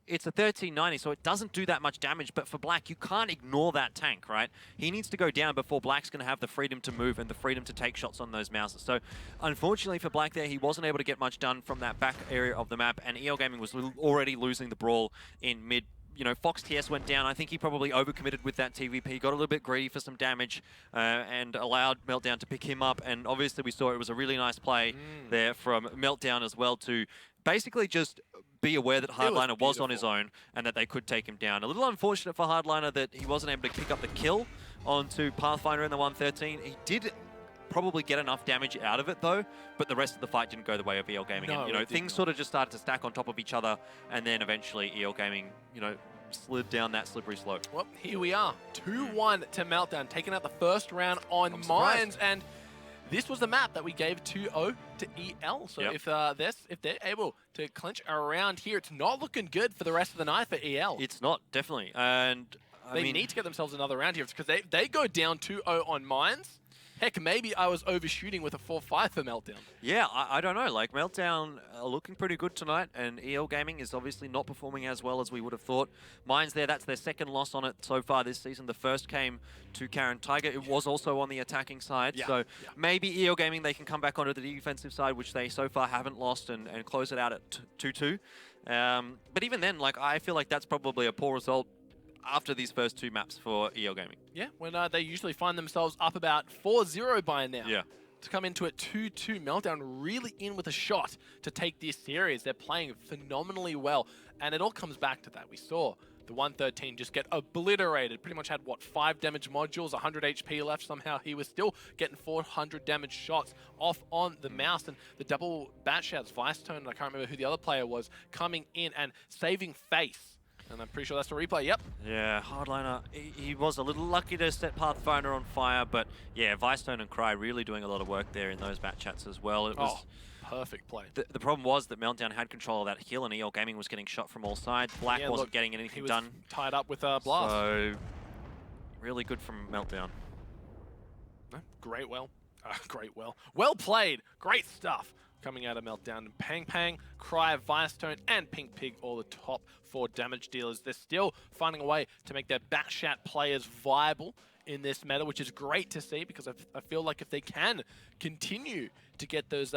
it's a 1390, so it doesn't do that much damage, but for Black, you can't ignore that tank, right? He needs to go down before Black's going to have the freedom to move and the freedom to take shots on those mouses. So, unfortunately for Black there, he wasn't able to get much done from that back area of the map, and EL Gaming was already losing the brawl in mid. You know, Fox TS went down. I think he probably overcommitted with that TVP, got a little bit greedy for some damage, and allowed Meltdown to pick him up. And obviously we saw it was a really nice play there from Meltdown as well to basically just be aware that Hardliner was on his own and that they could take him down. A little unfortunate for Hardliner that he wasn't able to pick up the kill onto Pathfinder in the 113. He did probably get enough damage out of it though, but the rest of the fight didn't go the way of EL Gaming. No, and, you know, things sort of just started to stack on top of each other, and then eventually EL Gaming, you know, slid down that slippery slope. Well, here we are, 2-1 to Meltdown, taking out the first round on mines, and this was the map that we gave 2-0 to EL. So if they're able to clinch around here, it's not looking good for the rest of the night for EL. It's not, definitely, and they need to get themselves another round here because they go down 2-0 on mines. Heck, maybe I was overshooting with a 4-5 for Meltdown. Yeah, I don't know. Like, Meltdown are looking pretty good tonight, and EL Gaming is obviously not performing as well as we would have thought. Mines there, that's their second loss on it so far this season. The first came to Karen Tiger. It was also on the attacking side, so maybe EL Gaming, they can come back onto the defensive side, which they so far haven't lost, and close it out at 2-2. But even then, like, I feel like that's probably a poor result after these first two maps for EL Gaming. Yeah, when they usually find themselves up about 4-0 by now. Yeah. To come into it 2-2, Meltdown really in with a shot to take this series. They're playing phenomenally well, and it all comes back to that. We saw the 113 just get obliterated. Pretty much had, what, 5 damage modules, 100 HP left. Somehow he was still getting 400 damage shots off on the mouse. And the double Batshouts, Vicetone, and I can't remember who the other player was, coming in and saving face. And I'm pretty sure that's the replay, yep. Yeah, Hardliner, he was a little lucky to set Pathfinder on fire, but yeah, Vicestone and Cry really doing a lot of work there in those Batchats as well. It was perfect play. The problem was that Meltdown had control of that hill, and EL Gaming was getting shot from all sides. Black wasn't getting anything done. Tied up with Blast. So, really good from Meltdown. Great well played, great stuff coming out of Meltdown. Pang Pang, Cry, Vicestone, and Pink Pig, all the top 4 damage dealers. They're still finding a way to make their Batchat players viable in this meta, which is great to see, because I feel like if they can continue to get those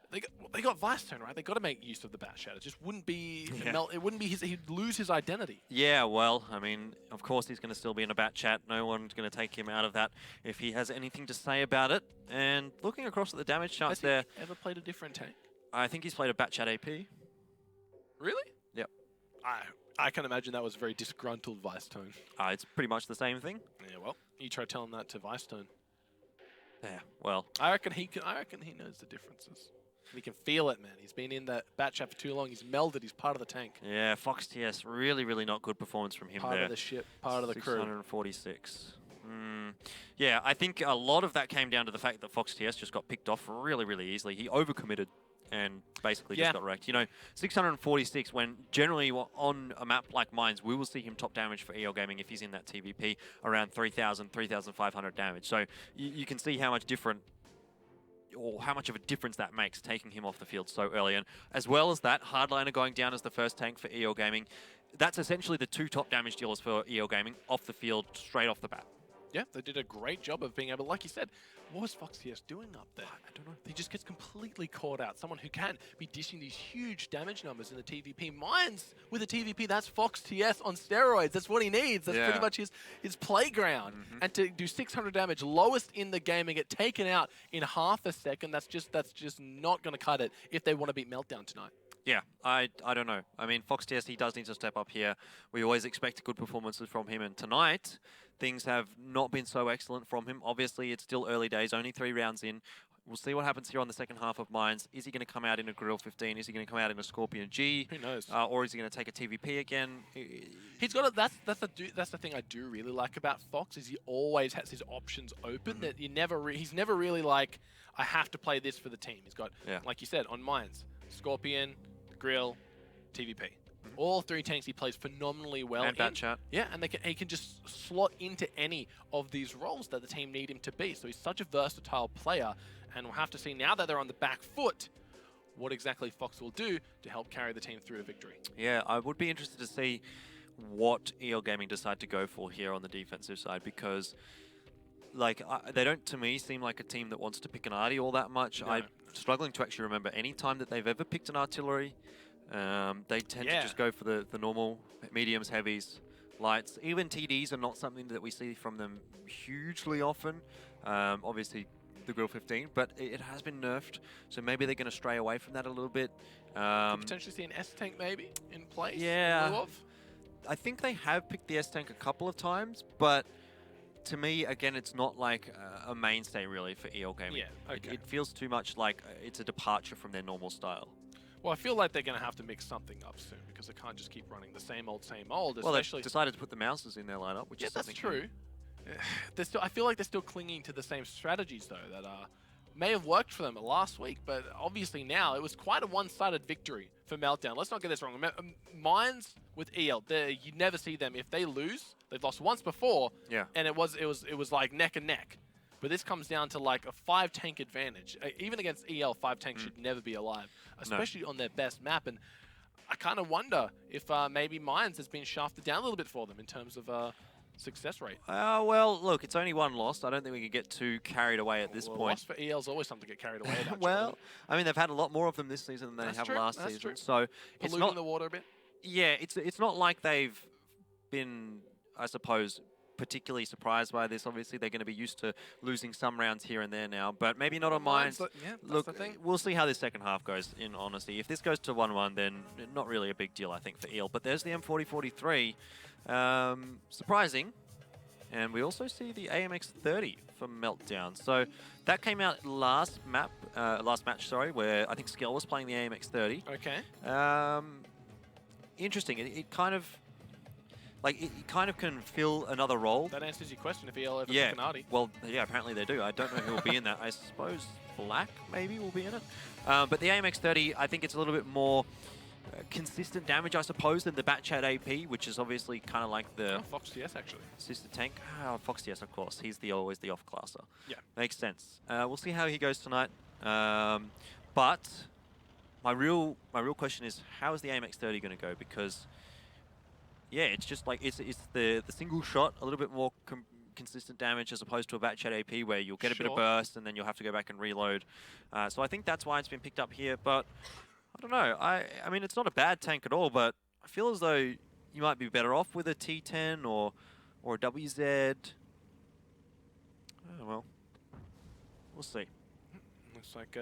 they got Vicestone, right? They got to make use of the Batchat. It just wouldn't be it wouldn't be he'd lose his identity. Yeah, well, I mean, of course he's going to still be in a Batchat. No one's going to take him out of that if he has anything to say about it. And looking across at the damage charts there, ever played a different tank? I think he's played a Batchat AP. Really? Yep. I can imagine that was very disgruntled Vicestone. It's pretty much the same thing. Yeah, well, you try telling that to Vicestone. Yeah, well, I reckon he knows the differences. He can feel it, man. He's been in that Batchat for too long. He's melded. He's part of the tank. Yeah, Fox TS, really, really not good performance from him there. Part of the ship, part of the crew. 646. Yeah, I think a lot of that came down to the fact that Fox TS just got picked off really, really easily. He overcommitted and basically just got wrecked. You know, 646, when generally on a map like Mines, we will see him top damage for EL Gaming if he's in that TVP around 3,000, 3,500 damage. So you can see how much how much of a difference that makes, taking him off the field so early. And as well as that, Hardliner going down as the first tank for EL Gaming, that's essentially the 2 top damage dealers for EL Gaming off the field straight off the bat. Yeah, they did a great job of being able, like you said, what was Fox TS doing up there? I don't know. He just gets completely caught out. Someone who can be dishing these huge damage numbers in the TVP. Mines with a TVP, that's Fox TS on steroids. That's what he needs. That's pretty much his playground. And to do 600 damage, lowest in the game, and get taken out in half a second, that's just not going to cut it if they want to beat Meltdown tonight. Yeah, I don't know. I mean, Fox TS, he does need to step up here. We always expect good performances from him, and tonight, things have not been so excellent from him. Obviously, it's still early days, only 3 rounds in. we'll see what happens here on the second half of Mines. Is he going to come out in a Grill 15? Is he going to come out in a Scorpion G? Who knows? Or is he going to take a TVP again? He's got a, that's the thing I do really like about Fox is he always has his options open. That you never he's never really like I have to play this for the team. He's got like you said on Mines, Scorpion, Grill, TVP. All three tanks he plays phenomenally well and in. Batchat. Yeah, and he can just slot into any of these roles that the team need him to be. So he's such a versatile player, and we'll have to see now that they're on the back foot what exactly Fox will do to help carry the team through to victory. Yeah, I would be interested to see what EL Gaming decide to go for here on the defensive side, because like they don't, to me, seem like a team that wants to pick an arty all that much. No. I'm struggling to actually remember any time that they've ever picked an artillery. They tend to just go for the normal mediums, heavies, lights. Even TDs are not something that we see from them hugely often. Obviously, the Grill 15, but it has been nerfed, so maybe they're going to stray away from that a little bit. Could potentially see an S-Tank maybe in place? Yeah. I think they have picked the S-Tank a couple of times, but to me, again, it's not like a mainstay really for EL Gaming. Yeah, okay. It feels too much like it's a departure from their normal style. Well, I feel like they're going to have to mix something up soon because they can't just keep running the same old, Well, especially... they've decided to put the mouses in their lineup, which is that's something true. I feel like they're still clinging to the same strategies, though, that may have worked for them last week, but obviously now it was quite a one-sided victory for Meltdown. Let's not get this wrong. Mines with EL, you never see them. If they lose, they've lost once before, and it was like neck and neck. But this comes down to like a 5-tank advantage. Even against EL, 5 tanks should never be alive, especially on their best map. And I kind of wonder if maybe Mines has been shafted down a little bit for them in terms of success rate. Well, look, it's only one loss. I don't think we can get too carried away at this point. Loss for EL is always something to get carried away about. Well, I mean, they've had a lot more of them this season than they have last season. True. So it's polluting the water a bit. Yeah, it's not like they've been, I suppose, particularly surprised by this. Obviously, they're going to be used to losing some rounds here and there now, but maybe not on Mines. Look, we'll see how this second half goes, in honesty. If this goes to 1-1, then not really a big deal, I think, for EL. But there's the M4043. Surprising. And we also see the AMX30 from Meltdown. So that came out last match, where I think Skell was playing the AMX30. Okay. Interesting. It kind of... Like, it kind of can fill another role. That answers your question if EL ever pick an arty. Well, yeah, apparently they do. I don't know who will be in that. I suppose Black maybe will be in it. But the AMX30, I think it's a little bit more consistent damage, I suppose, than the Batchat AP, which is obviously kind of like the... Fox TS, actually. Sister tank. Fox TS, of course. He's always the off-classer. Yeah. Makes sense. We'll see how he goes tonight. But my real question is, how is the AMX30 going to go? Because... yeah, it's just like it's the single shot, a little bit more consistent damage as opposed to a Batchat AP where you'll get a bit of burst and then you'll have to go back and reload. So I think that's why it's been picked up here. But I don't know. I mean, it's not a bad tank at all, but I feel as though you might be better off with a T10 or a WZ. Oh, well, we'll see. Looks like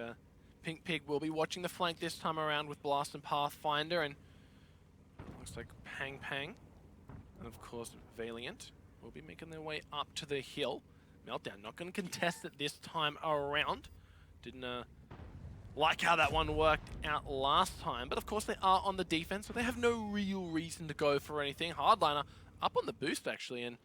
Pink Pig will be watching the flank this time around with Blast and Pathfinder, and looks like Pang Pang, and of course Valiant will be making their way up to the hill. Meltdown not going to contest it this time around. Didn't like how that one worked out last time, but of course they are on the defense, so they have no real reason to go for anything. Hardliner up on the boost actually, and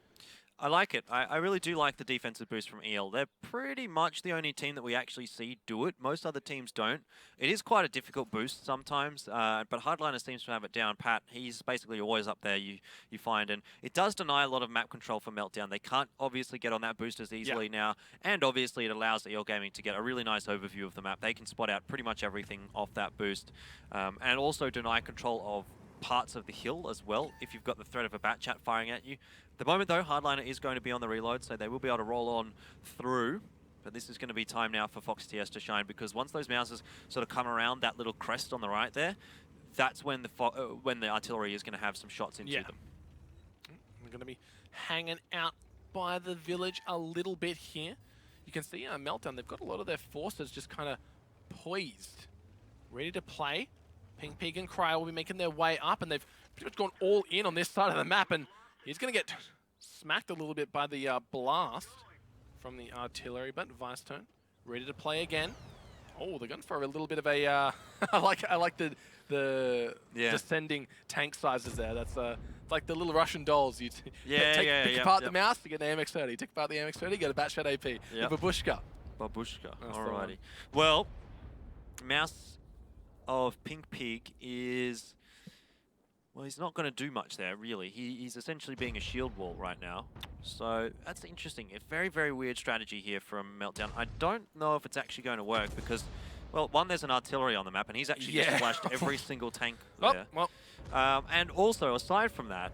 I like it. I really do like the defensive boost from EL. They're pretty much the only team that we actually see do it. Most other teams don't. It is quite a difficult boost sometimes, but Hardliner seems to have it down pat. He's basically always up there, you find. And it does deny a lot of map control for Meltdown. They can't obviously get on that boost as easily now. And obviously it allows EL Gaming to get a really nice overview of the map. They can spot out pretty much everything off that boost. And also deny control of parts of the hill as well if you've got the threat of a Batchat firing at you. At the moment though, Hardliner is going to be on the reload, so they will be able to roll on through. But this is going to be time now for Fox TS to shine, because once those mouses sort of come around that little crest on the right there, that's when the artillery is going to have some shots into them. We're going to be hanging out by the village a little bit here. You can see Meltdown, they've got a lot of their forces just kind of poised, ready to play. Pink Pig and Cryo will be making their way up, and they've pretty much gone all in on this side of the map, and he's going to get smacked a little bit by the blast from the artillery, but Vicetone ready to play again. Oh, they're going for a little bit of a. I like the descending tank sizes there. That's it's like the little Russian dolls. You pick apart the mouse, you get the MX-30. Take apart the MX-30, you get a Batshot AP. Yep. Babushka. Babushka. Alrighty. Well, mouse of Pink Pig is. Well, he's not going to do much there, really. He's essentially being a shield wall right now. So that's interesting. A very, very weird strategy here from Meltdown. I don't know if it's actually going to work because, well, one, there's an artillery on the map, and he's actually just flashed every single tank there. And also, aside from that,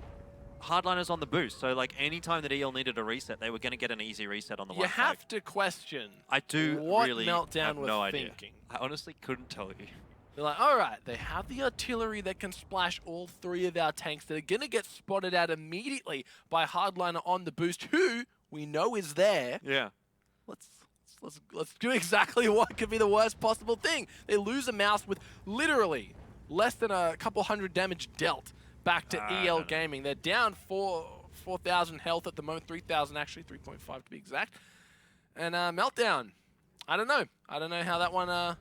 Hardliner's on the boost. So, like, any time that EL needed a reset, they were going to get an easy reset on the one You have to question what Meltdown was thinking. I honestly couldn't tell you. They're like, all right, they have the artillery that can splash all 3 of our tanks that are going to get spotted out immediately by Hardliner on the boost, who we know is there. Yeah. Let's do exactly what could be the worst possible thing. They lose a mouse with literally less than a couple hundred damage dealt back to EL Gaming. They're down 4,000 health at the moment, 3,000 actually, 3.5 to be exact. And Meltdown, I don't know. I don't know how that one...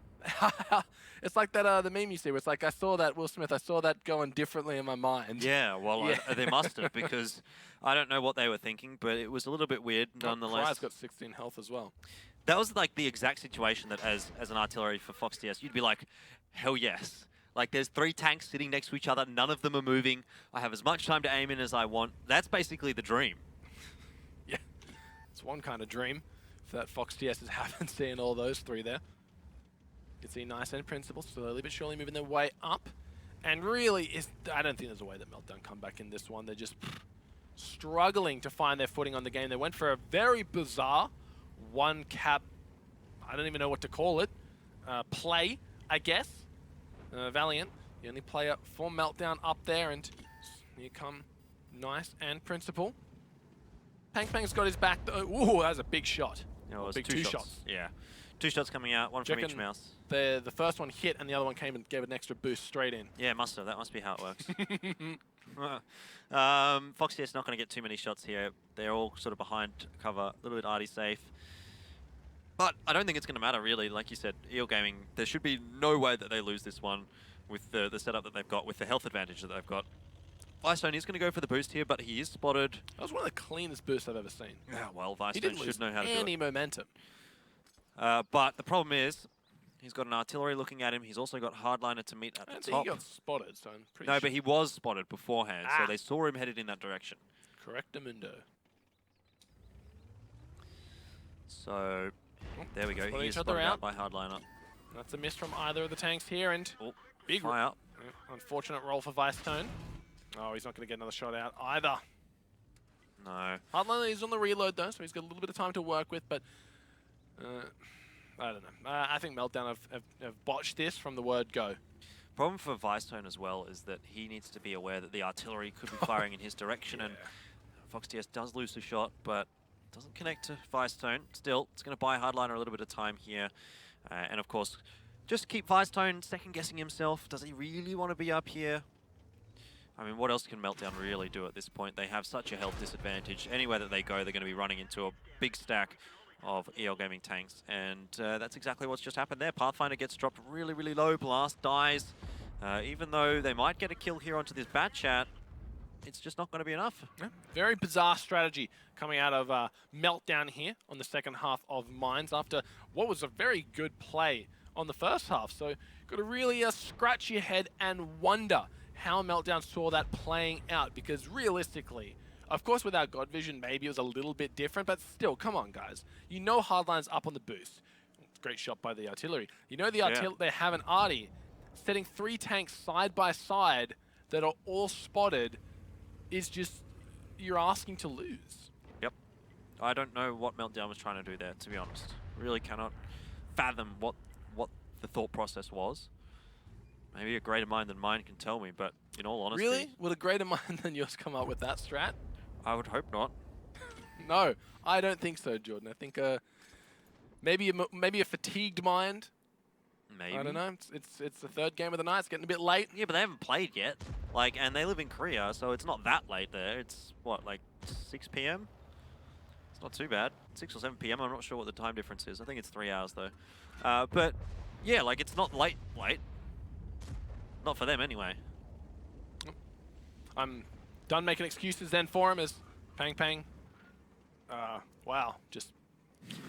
It's like that the meme you see where it's like, I saw that, Will Smith, I saw that going differently in my mind. Yeah, well, they must have, because I don't know what they were thinking, but it was a little bit weird nonetheless. Cry's got 16 health as well. That was like the exact situation that as an artillery for Fox TS, you'd be like, hell yes. Like, there's 3 tanks sitting next to each other, none of them are moving, I have as much time to aim in as I want. That's basically the dream. Yeah, it's one kind of dream that Fox TS is having, seeing all those 3 there. You can see Nice and Principal slowly but surely moving their way up. And really, I don't think there's a way that Meltdown come back in this one. They're just struggling to find their footing on the game. They went for a very bizarre one-cap, I don't even know what to call it, play, I guess. Valiant, the only player for Meltdown up there, and here come Nice and Principal. Pang Pang's got his back. Ooh, that was a big shot. Yeah, it was big 2 shots. Yeah. 2 shots coming out, one from each mouse. The first one hit and the other one came and gave an extra boost straight in. Yeah, must have. That must be how it works. Fox TS not going to get too many shots here. They're all sort of behind cover, a little bit arty safe. But I don't think it's going to matter, really. Like you said, EL Gaming, there should be no way that they lose this one with the setup that they've got, with the health advantage that they've got. Vicestone is going to go for the boost here, but he is spotted. That was one of the cleanest boosts I've ever seen. Yeah, well, Vicestone should know how to do it. Any momentum. But the problem is, he's got an artillery looking at him. He's also got Hardliner to meet at the top. He got spotted, so I'm pretty sure. No, but he was spotted beforehand, so they saw him headed in that direction. Correctamundo. So, there we go. He is spotted out by Hardliner. That's a miss from either of the tanks here, and big fire. Unfortunate roll for Vicestone. Oh, he's not going to get another shot out either. No. Hardliner is on the reload, though, so he's got a little bit of time to work with, but... I don't know. I think Meltdown have botched this from the word go. Problem for Vicestone as well is that he needs to be aware that the artillery could be firing in his direction, and Fox TS does lose a shot, but doesn't connect to Vicestone. Still, it's going to buy Hardliner a little bit of time here, and of course, just keep Vicestone second-guessing himself. Does he really want to be up here? I mean, what else can Meltdown really do at this point? They have such a health disadvantage. Anywhere that they go, they're going to be running into a big stack of EL Gaming tanks, and that's exactly what's just happened there. Pathfinder gets dropped really, really low. Blast dies. Even though they might get a kill here onto this Batchat, it's just not going to be enough. Yeah. Very bizarre strategy coming out of Meltdown here on the second half of Mines after what was a very good play on the first half. So got to really scratch your head and wonder how Meltdown saw that playing out, because realistically, of course, without God Vision, maybe it was a little bit different, but still, come on, guys. You know Hardline's up on the boost. Great shot by the artillery. You know they have an arty setting 3 tanks side by side that are all spotted is just, you're asking to lose. Yep. I don't know what Meltdown was trying to do there, to be honest. Really cannot fathom what the thought process was. Maybe a greater mind than mine can tell me, but in all honesty... Really? Would a greater mind than yours come up with that strat? I would hope not. No, I don't think so, Jordan. I think maybe a fatigued mind. Maybe. I don't know. It's the 3rd game of the night. It's getting a bit late. Yeah, but they haven't played yet. Like, and they live in Korea, so it's not that late there. It's what, like 6 p.m. It's Not too bad. 6 or 7 p.m. I'm not sure what the time difference is. I think it's 3 hours though. But yeah, like it's not late. Not for them anyway. I'm done making excuses then for him as Pang. Wow, just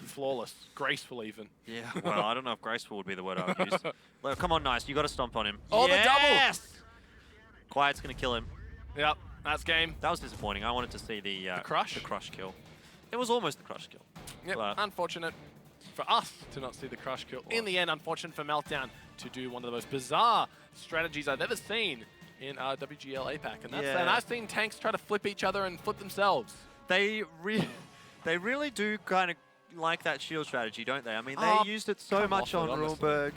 flawless, graceful even. Yeah, well, I don't know if graceful would be the word I would use. Look, come on, nice. You got to stomp on him. Oh, yes! The double! Quiet's going to kill him. Yep, that's game. That was disappointing. I wanted to see the crush? The crush kill. It was almost the crush kill. Yep, unfortunate for us to not see the crush kill. In the end, unfortunate for Meltdown to do one of the most bizarre strategies I've ever seen in WGL APAC. And, and I've seen tanks try to flip each other and flip themselves. They really do kind of like that shield strategy, don't they? I mean, they used it so much on Ruleberg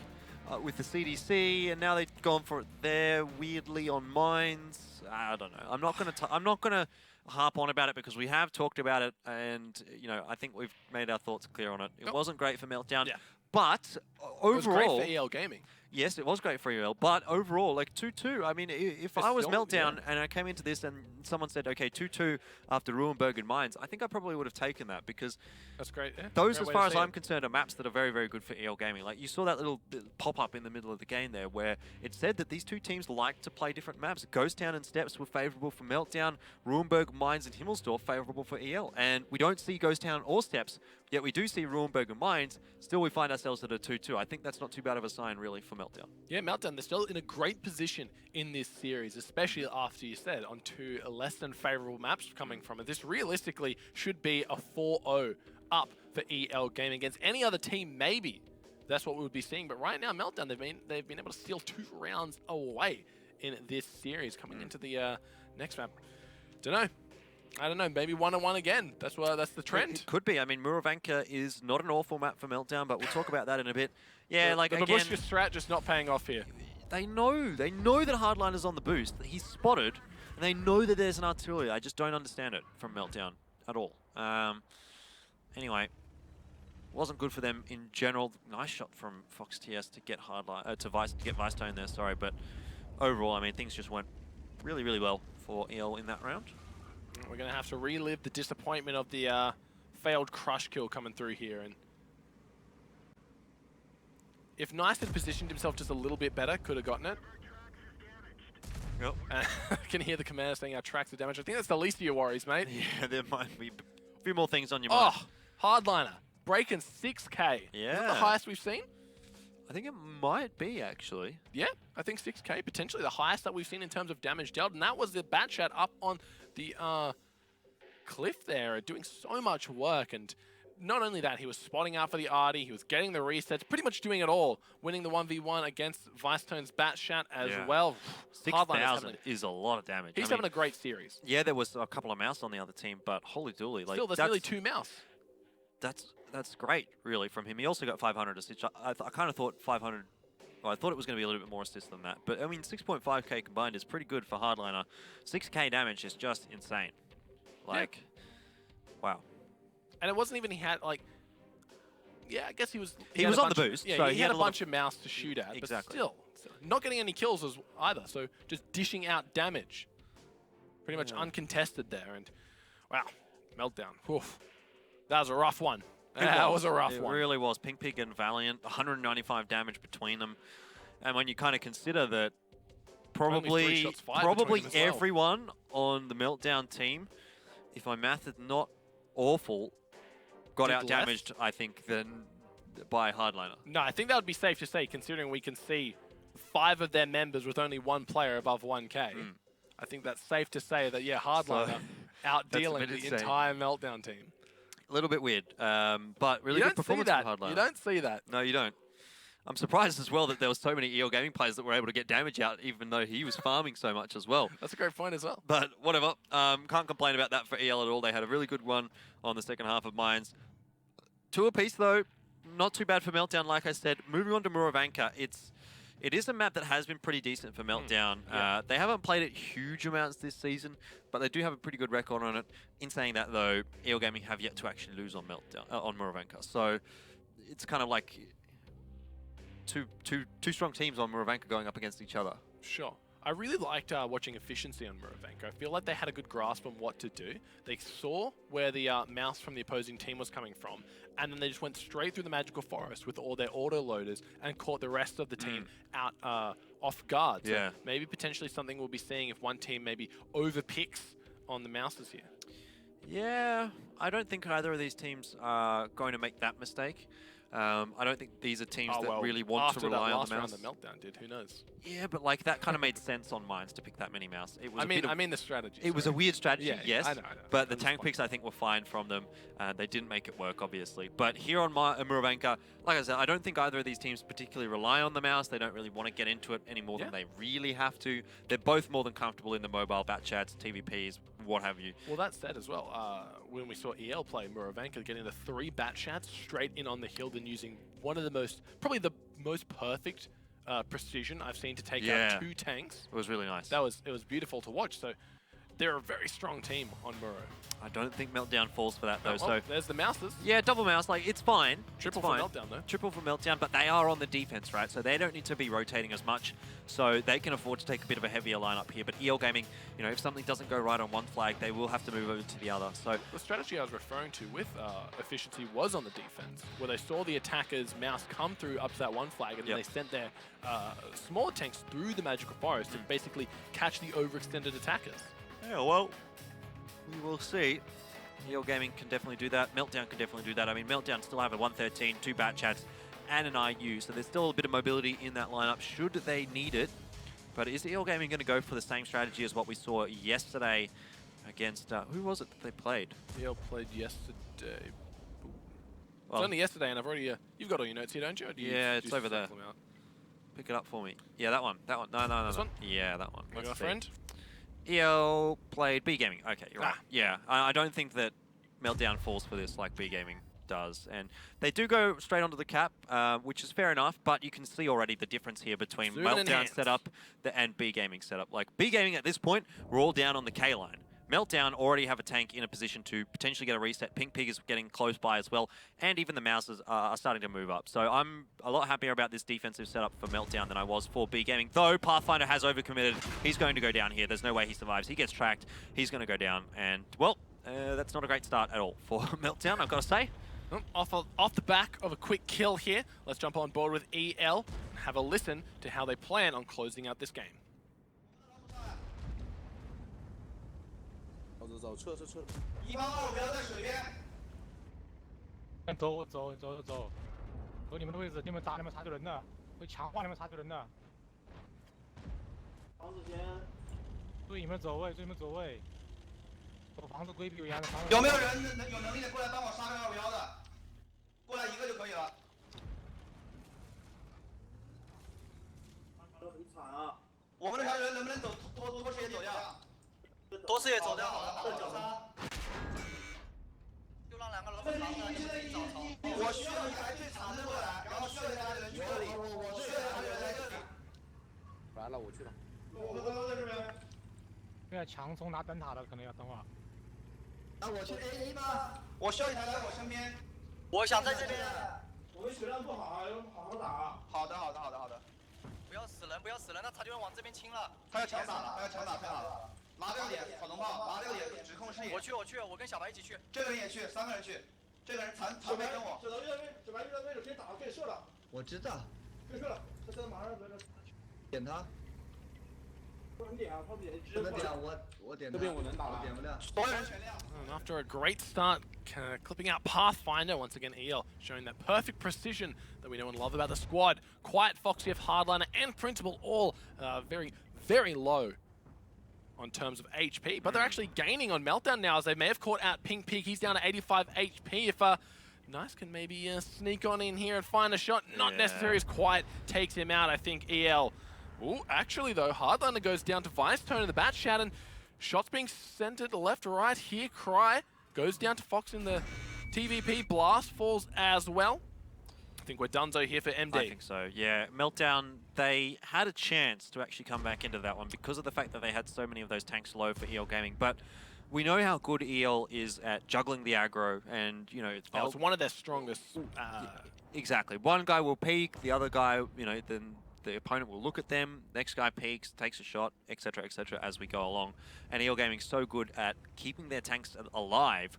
with the CDC, and now they've gone for it there weirdly on mines. I don't know. I'm not gonna harp on about it because we have talked about it, and you know, I think we've made our thoughts clear on it. It wasn't great for Meltdown, but overall, it was great for EL Gaming. Yes, it was great for EL, but overall, like 2-2. I mean, if I was Meltdown and I came into this and someone said, okay, 2-2 after Ruinberg and Mines, I think I probably would have taken that because that's great. Yeah. Those, as far as I'm concerned, are maps that are very, very good for EL Gaming. Like you saw that little pop-up in the middle of the game there where it said that these two teams like to play different maps. Ghost Town and Steps were favorable for Meltdown, Ruinberg, Mines, and Himmelsdorf favorable for EL. And we don't see Ghost Town or Steps, yet we do see Ruinberg and Mines. Still, we find ourselves at a 2-2. I think that's not too bad of a sign, really, for Meltdown. Yeah, Meltdown, they're still in a great position in this series, especially after you said on 2 less than favorable maps coming from it. This realistically should be a 4-0 up for EL Gaming against any other team, maybe. That's what we would be seeing. But right now, Meltdown, they've been able to steal 2 rounds away in this series coming into the next map. I don't know, maybe 1-1 again. That's the trend. It could be. I mean, Muravanka is not an awful map for Meltdown, but we'll talk about that in a bit. Yeah, like again, Babushka strat just not paying off here. They know that Hardliner's on the boost. He's spotted, and they know that there's an artillery. I just don't understand it from Meltdown at all. Anyway, wasn't good for them in general. Nice shot from Fox TS to get Vice Tone there. Sorry, but overall, I mean, things just went really, really well for EL in that round. We're going to have to relive the disappointment of the failed crush kill coming through here. And if Nice had positioned himself just a little bit better, could have gotten it. Yep. I can hear the commander saying our tracks are damaged. I think that's the least of your worries, mate. Yeah, there might be a few more things on your mind. Oh, Hardliner, breaking 6K. Yeah. Is that the highest we've seen? I think it might be, actually. Yeah, I think 6K, potentially the highest that we've seen in terms of damage dealt. And that was the bat shot up on the cliff there, doing so much work. And not only that, he was spotting out for the arty, he was getting the resets, pretty much doing it all, winning the 1v1 against Vice Tone's bat shot as well. 6,000 is a lot of damage. He's having a great series. Yeah, there was a couple of mouse on the other team, but holy dooly. Like, still, that's nearly 2 mouse. That's great, really, from him. He also got 500 assists. I kind of thought 500... Well, I thought it was going to be a little bit more assists than that. But, I mean, 6.5k combined is pretty good for Hardliner. 6k damage is just insane. Like, wow. And it wasn't even he had, like... Yeah, I guess he was... He was on the boost. Yeah, so he had a bunch of mouse to shoot at. Exactly. But still, not getting any kills either. So, just dishing out damage. Pretty much uncontested there. And, wow, Meltdown. Oof. That was a rough one. That was a rough one. It really was. Pink Pig and Valiant, 195 damage between them. And when you kind of consider that probably everyone on the Meltdown team, if my math is not awful, got out-damaged, I think, than by Hardliner. No, I think that would be safe to say, considering we can see 5 of their members with only 1 player above 1k. I think that's safe to say that, yeah, Hardliner out-dealing the entire Meltdown team. A little bit weird, but really good performance from Hardliner. You don't see that. No, you don't. I'm surprised as well that there were so many EL Gaming players that were able to get damage out, even though he was farming so much as well. That's a great point as well. But whatever. Can't complain about that for EL at all. They had a really good one on the second half of Mines. 2 apiece, though. Not too bad for Meltdown, like I said. Moving on to Muravanka, it is a map that has been pretty decent for Meltdown. They haven't played it huge amounts this season, but they do have a pretty good record on it. In saying that, though, EL Gaming have yet to actually lose on on Muravanka. So it's kind of like two strong teams on Muravanka going up against each other. Sure. I really liked watching efficiency on Muravenka. I feel like they had a good grasp on what to do. They saw where the mouse from the opposing team was coming from, and then they just went straight through the magical forest with all their auto-loaders and caught the rest of the team out off guard. So Yeah. maybe potentially something we'll be seeing if one team maybe overpicks on the mouses here. Yeah, I don't think either of these teams are going to make that mistake. I don't think these are teams that really want to rely on the mouse. After that last round, the Meltdown did, who knows? Yeah, but like that kind of made sense on mines to pick that many mouse. It was I mean the strategy. It was a weird strategy, yeah, yes. I know. But the tank picks I think were fine from them. They didn't make it work, obviously. But here on Muravenka, like I said, I don't think either of these teams particularly rely on the mouse. They don't really want to get into it any more than they really have to. They're both more than comfortable in the mobile bat chats, TVPs, what have you. Well, that said as well, when we saw EL play Muravenka getting the 3 bat chats straight in on the hill and using one of the probably the most perfect precision I've seen to take out 2 tanks. It was really nice. It was beautiful to watch. So they're a very strong team on Muro. I don't think Meltdown falls for that though. So there's the mouses. Yeah, double mouse, like it's fine. Triple it's fine. for Meltdown though. Triple for Meltdown, but they are on the defense, right? So they don't need to be rotating as much. So they can afford to take a bit of a heavier lineup here. But EL Gaming, you know, if something doesn't go right on one flag, they will have to move over to the other. So the strategy I was referring to with efficiency was on the defense, where they saw the attackers' mouse come through up to that one flag, and then they sent their smaller tanks through the magical forest to basically catch the overextended attackers. Yeah, well, we will see. EL Gaming can definitely do that. Meltdown can definitely do that. I mean, Meltdown still have a 113, 2 bat chats, and an IU, so there's still a bit of mobility in that lineup should they need it. But is EL Gaming going to go for the same strategy as what we saw yesterday against, who was it that they played? EL played yesterday. Well, it's only yesterday, and I've already, you've got all your notes here, don't you? Or do you it's over there. Pick it up for me. Yeah, that one. That one. No. This one? Yeah, that one. My friend? EL played B Gaming. Okay, you're right. Yeah, I don't think that Meltdown falls for this like B Gaming does. And they do go straight onto the cap, which is fair enough, but you can see already the difference here between Meltdown setup and B Gaming setup. Like B Gaming at this point, we're all down on the K line. Meltdown already have a tank in a position to potentially get a reset. Pink Pig is getting close by as well, and even the Mouses are starting to move up. So I'm a lot happier about this defensive setup for Meltdown than I was for B Gaming, though Pathfinder has overcommitted. He's going to go down here. There's no way he survives. He gets tracked. He's going to go down, and, well, that's not a great start at all for Meltdown, I've got to say. Off the back of a quick kill here, let's jump on board with EL and have a listen to how they plan on closing out this game. 走，撤。1帮2不要在水边。走，走你们的位置，你们打你们插队人的，会强化你们插队人的。房子先。注意你们走位，走房子规避危险的房子。有没有人有能力的过来帮我杀掉251的？过来1个就可以了。很惨啊！我们这条人能不能走多视野走掉？ 多视野走掉，好的，93。就让2个人分房子，你们自己找槽。我需要一台最长的过来，然后需要一台人去这里，我需要一台人在这里。来了，我去了。我们刚在这边。现在强冲拿灯塔的可能要等会儿。那我去 A 吗？我需要一台来我身边。我想在这边。我们血量不好，要好好打。好的。不要死人，那他就要往这边清了。他要强打了。 拿掉点跑龙炮，拿掉点指控视野。我去，我跟小白一起去。这个人也去，3个人去。这个人残废跟我。小白遇到位置可以打，可以射了。我知道。可以射了，他现在马上在这。点他。不能点啊，他点不能点，我点他。这边我能打，点不了。所有人全亮。After a great start, clipping out Pathfinder, once again EL showing that perfect precision that we know and love about the squad. Quiet, Foxy, Hardliner, and Principal all very, very low on terms of HP, but they're actually gaining on Meltdown now as they may have caught out Pink Pig. He's down to 85 HP. If Nice can maybe sneak on in here and find a shot, not necessary as Quiet takes him out. I think EL. Ooh, actually though, Hardliner goes down to Vice Tone in the bat chat, and shots being centered left, right here. Cry goes down to Fox in the TVP. Blast falls as well. I think we're donezo here for MD. I think so, yeah. Meltdown, they had a chance to actually come back into that one because of the fact that they had so many of those tanks low for EL Gaming. But we know how good EL is at juggling the aggro, and, you know... it's one of their strongest... Exactly. One guy will peek, the other guy, you know, then the opponent will look at them, next guy peeks, takes a shot, etc., as we go along. And EL Gaming's so good at keeping their tanks alive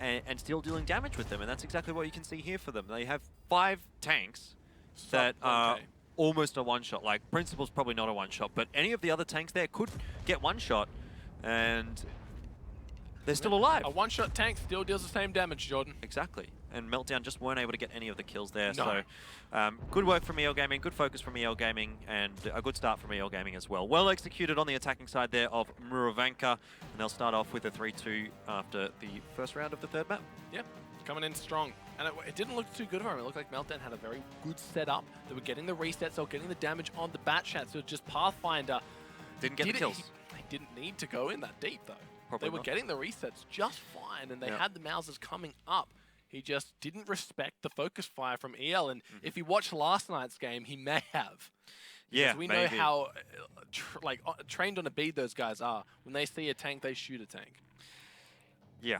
and still dealing damage with them, and that's exactly what you can see here for them. They have 5 tanks that are almost a one-shot. Like, Principal's probably not a one-shot, but any of the other tanks there could get one-shot, and they're still alive. A one-shot tank still deals the same damage, Jordan. Exactly. And Meltdown just weren't able to get any of the kills there. No. So good work from EL Gaming, good focus from EL Gaming, and a good start from EL Gaming as well. Well executed on the attacking side there of Muravanka, and they'll start off with a 3-2 after the first round of the third map. Yep, coming in strong. And it didn't look too good for him. It looked like Meltdown had a very good setup. They were getting the resets, they were getting the damage on the bat chat, so just Pathfinder Didn't get the kills. They didn't need to go in that deep, though. Probably they were not. getting the resets just fine, and they had the Mausers coming up. He just didn't respect the focus fire from EL, and if he watched last night's game, he may have. Yeah, we know how trained on a bead those guys are. When they see a tank, they shoot a tank. Yeah,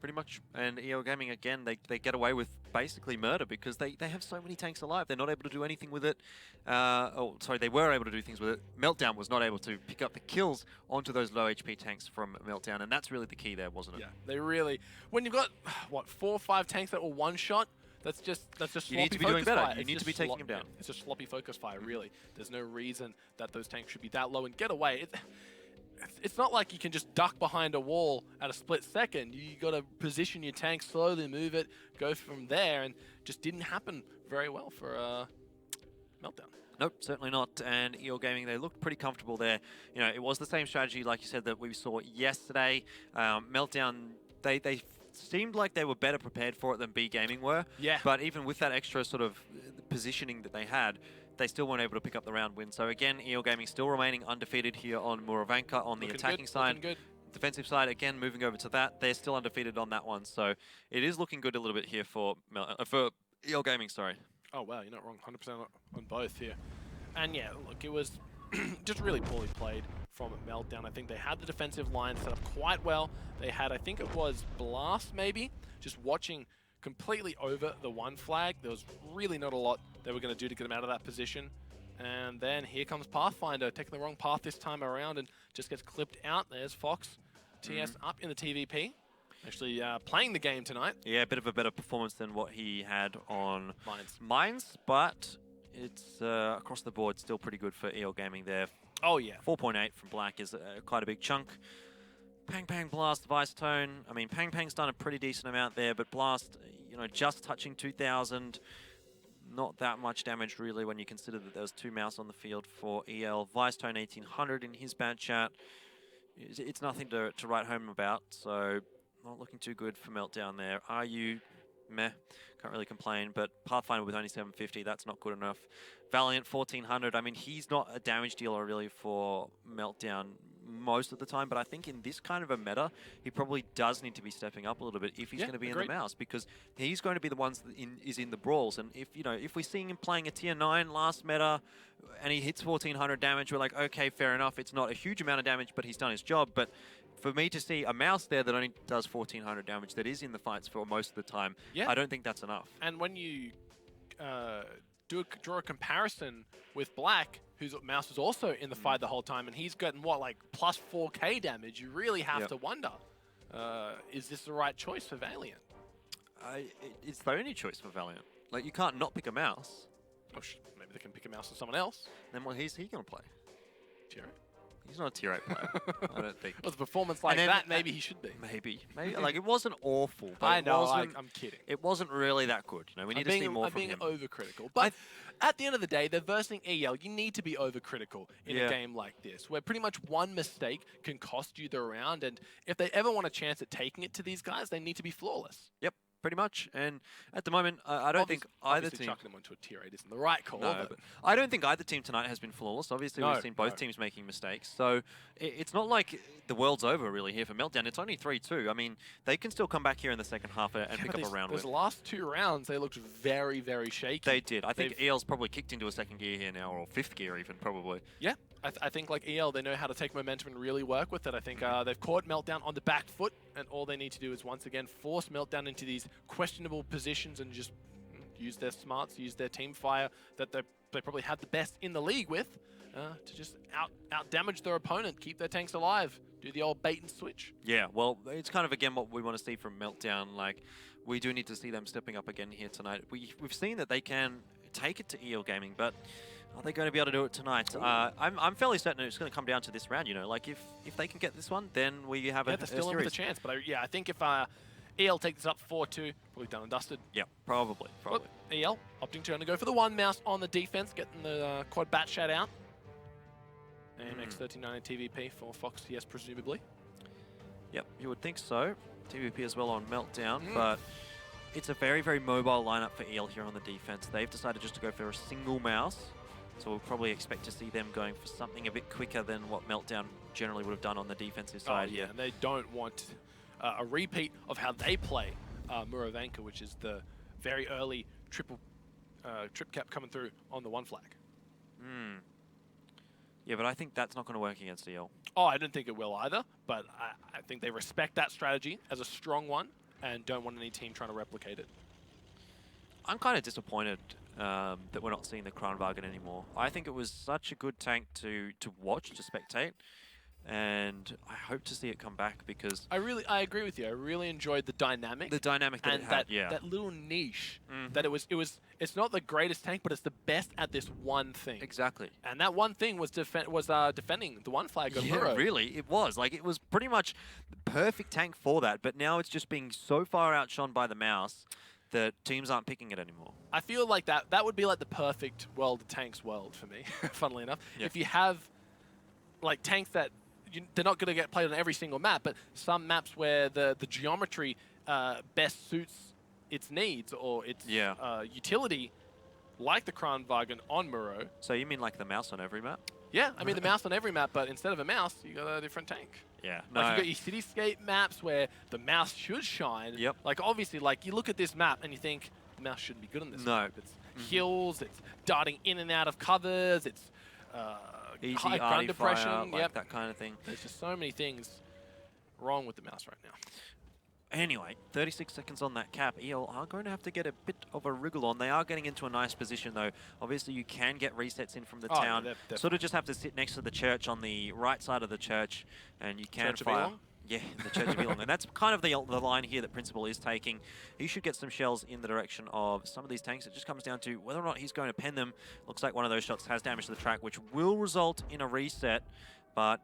pretty much. And EL Gaming, again, they get away with basically murder because they have so many tanks alive. They're not able to do anything with it. They were able to do things with it. Meltdown was not able to pick up the kills onto those low HP tanks from Meltdown, and that's really the key there, wasn't it? Yeah, they really... When you've got, what, 4 or 5 tanks that were one-shot, that's just sloppy. You need to be doing better. Fire. You need to be taking them down. It's just sloppy focus fire, really. There's no reason that those tanks should be that low and get away. It's not like you can just duck behind a wall at a split second. You got to position your tank, slowly move it, go from there, and just didn't happen very well for Meltdown. Nope, certainly not. And EL Gaming, they looked pretty comfortable there. You know, it was the same strategy, like you said, that we saw yesterday. Meltdown, they seemed like they were better prepared for it than B Gaming were. Yeah. But even with that extra sort of positioning that they had, they still weren't able to pick up the round win. So again, EL Gaming still remaining undefeated here on Muravanka on the attacking side. Good. Defensive side, again, moving over to that. They're still undefeated on that one. So it is looking good a little bit here for EL Gaming, sorry. Oh, wow, you're not wrong. 100% on both here. And yeah, look, it was just really poorly played from Meltdown. I think they had the defensive line set up quite well. They had, I think it was Blast, maybe, just watching completely over the one flag. There was really not a lot they were going to do to get them out of that position. And then here comes Pathfinder, taking the wrong path this time around and just gets clipped out. There's Fox. TS up in the TVP. Actually playing the game tonight. Yeah, a bit of a better performance than what he had on Mines, but it's across the board still pretty good for EL Gaming there. Oh, yeah. 4.8 from Black is quite a big chunk. Pang Pang, Blast, Vice Tone. I mean, Pang Pang's done a pretty decent amount there, but Blast, you know, just touching 2,000. Not that much damage, really, when you consider that there was 2 mouse on the field for EL. Vice Tone 1,800 in his bad chat. It's nothing to write home about, so not looking too good for Meltdown there. RU, meh, can't really complain, but Pathfinder with only 750, that's not good enough. Valiant 1,400, I mean, he's not a damage dealer really for Meltdown most of the time, but I think in this kind of a meta, he probably does need to be stepping up a little bit if he's going to be in the mouse, because he's going to be the ones that is in the brawls. And if we see him playing a tier 9 last meta and he hits 1,400 damage, we're like, okay, fair enough. It's not a huge amount of damage, but he's done his job. But for me to see a mouse there that only does 1,400 damage, that is in the fights for most of the time, I don't think that's enough. And when you draw a comparison with Black, whose mouse is also in the fight the whole time, and he's gotten, what, like plus 4k damage, you really have to wonder, is this the right choice for Valiant? It's the only choice for Valiant. Like, you can't not pick a mouse. Oh, maybe they can pick a mouse for someone else. Then what is he going to play? Tier 8? He's not a tier 8 player, I don't think. With a performance like that, maybe he should be. Maybe. Like, it wasn't awful. But I know, I'm kidding. It wasn't really that good. You know, we need to see more from him. I'm being overcritical. But at the end of the day, they're versing EL. You need to be overcritical in a game like this, where pretty much one mistake can cost you the round. And if they ever want a chance at taking it to these guys, they need to be flawless. Yep. Pretty much, and at the moment, I don't think either team... chucking them onto a tier 8 isn't the right call. No, but I don't think either team tonight has been flawless. Obviously, we've seen both teams making mistakes, so it's not like the world's over, really, here for Meltdown. It's only 3-2. I mean, they can still come back here in the second half and pick up a round win. Those last 2 rounds, they looked very, very shaky. They did. I think EL's probably kicked into a second gear here now, or 5th gear even, probably. Yeah. I think, like EL, they know how to take momentum and really work with it. I think they've caught Meltdown on the back foot, and all they need to do is, once again, force Meltdown into these questionable positions and just use their smarts, use their team fire that they're they probably have the best in the league with, to just out damage their opponent, keep their tanks alive, do the old bait and switch. Yeah, well, it's kind of again what we want to see from Meltdown. Like, we do need to see them stepping up again here tonight. We've seen that they can take it to EL Gaming, but are they going to be able to do it tonight? I'm fairly certain it's going to come down to this round. You know, like if they can get this one, then we have a they're still in series. with a chance. But I think if EL take this up 4-2, probably done and dusted. Yeah, probably. But EL opting to only go for the one mouse on the defense, getting the quad bat shot out. AMX 1390 TVP for Fox CS presumably. Yep, you would think so. TVP as well on Meltdown, but it's a very, very mobile lineup for EL here on the defense. They've decided just to go for a single mouse, so we'll probably expect to see them going for something a bit quicker than what Meltdown generally would have done on the defensive side here. And they don't want a repeat of how they play Murovanka, which is the very early trip cap coming through on the one flag. Yeah, but I think that's not going to work against EL. Oh, I don't think it will either, but I think they respect that strategy as a strong one and don't want any team trying to replicate it. I'm kind of disappointed that we're not seeing the Kranwagen anymore. I think it was such a good tank to watch, to spectate, and I hope to see it come back because I agree with you. I really enjoyed the dynamic. That and it had, that little niche that it's not the greatest tank, but it's the best at this one thing. Exactly. And that one thing was defending the one flag of Muro. Really, it was. Like, it was pretty much the perfect tank for that, but now it's just being so far outshone by the mouse that teams aren't picking it anymore. I feel like that would be like the perfect world of tanks world for me, funnily enough. Yeah. If you have like tanks that they're not going to get played on every single map, but some maps where the geometry best suits its needs or its utility, like the Kranwagen on Muro. So you mean like the mouse on every map? Yeah, I mean the mouse on every map, but instead of a mouse, you got a different tank. Yeah. Like you got your cityscape maps where the mouse should shine. Yep. Like obviously, like you look at this map and you think the mouse shouldn't be good on this map. It's hills, it's darting in and out of covers, it's easy high ground depression, like that kind of thing. There's just so many things wrong with the mouse right now. Anyway, 36 seconds on that cap. EL are going to have to get a bit of a wriggle on. They are getting into a nice position, though. Obviously, you can get resets in from the town. Yeah, sort of just have to sit next to the church on the right side of the church, and you can Church of fire. Elon? Yeah, the Church of Elon. And that's kind of the line here that Principal is taking. He should get some shells in the direction of some of these tanks. It just comes down to whether or not he's going to pen them. Looks like one of those shots has damage to the track, which will result in a reset, but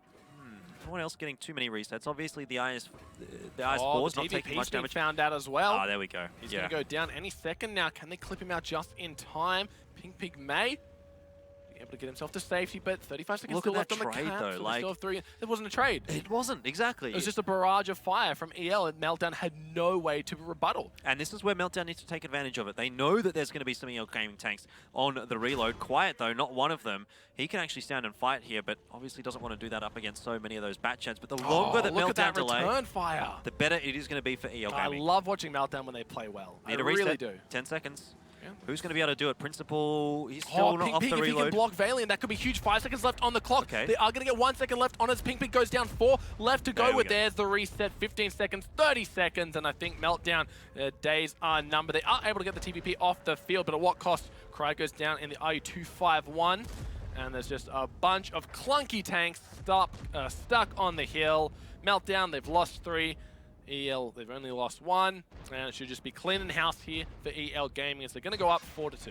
no one else getting too many resets. Obviously, the IS-4 is not taking much damage. Found out as well. Ah, there we go. He's going to go down any second now. Can they clip him out just in time? Pink Pig may be able to get himself to safety, but 35 seconds still left on the cap. Though, So like, still have 3. It wasn't a trade. It wasn't, exactly. It was just a barrage of fire from EL, and Meltdown had no way to rebuttal. And this is where Meltdown needs to take advantage of it. They know that there's going to be some EL Gaming tanks on the reload. Quiet, though, not one of them. He can actually stand and fight here, but obviously doesn't want to do that up against so many of those bat chats. But the longer that Meltdown delay, return fire, the better it is going to be for EL Gaming. I love watching Meltdown when they play well. Need I a reset. really do. 10 seconds. Yeah. Who's going to be able to do it? Principal, he's still not Pink off Pig, the if he can reload. block Valiant, that could be huge. 5 seconds left on the clock. Okay. They are going to get 1 second left on his. Pink Pig goes down 4 left to go with. There's the reset. 15 seconds, 30 seconds, and I think Meltdown, days are numbered. They are able to get the TVP off the field, but at what cost? Cry goes down in the IU-251, and there's just a bunch of clunky tanks stuck on the hill. Meltdown, they've lost 3. EL, they've only lost 1, and it should just be cleaning house here for EL Gaming as they're going to go up 4-2.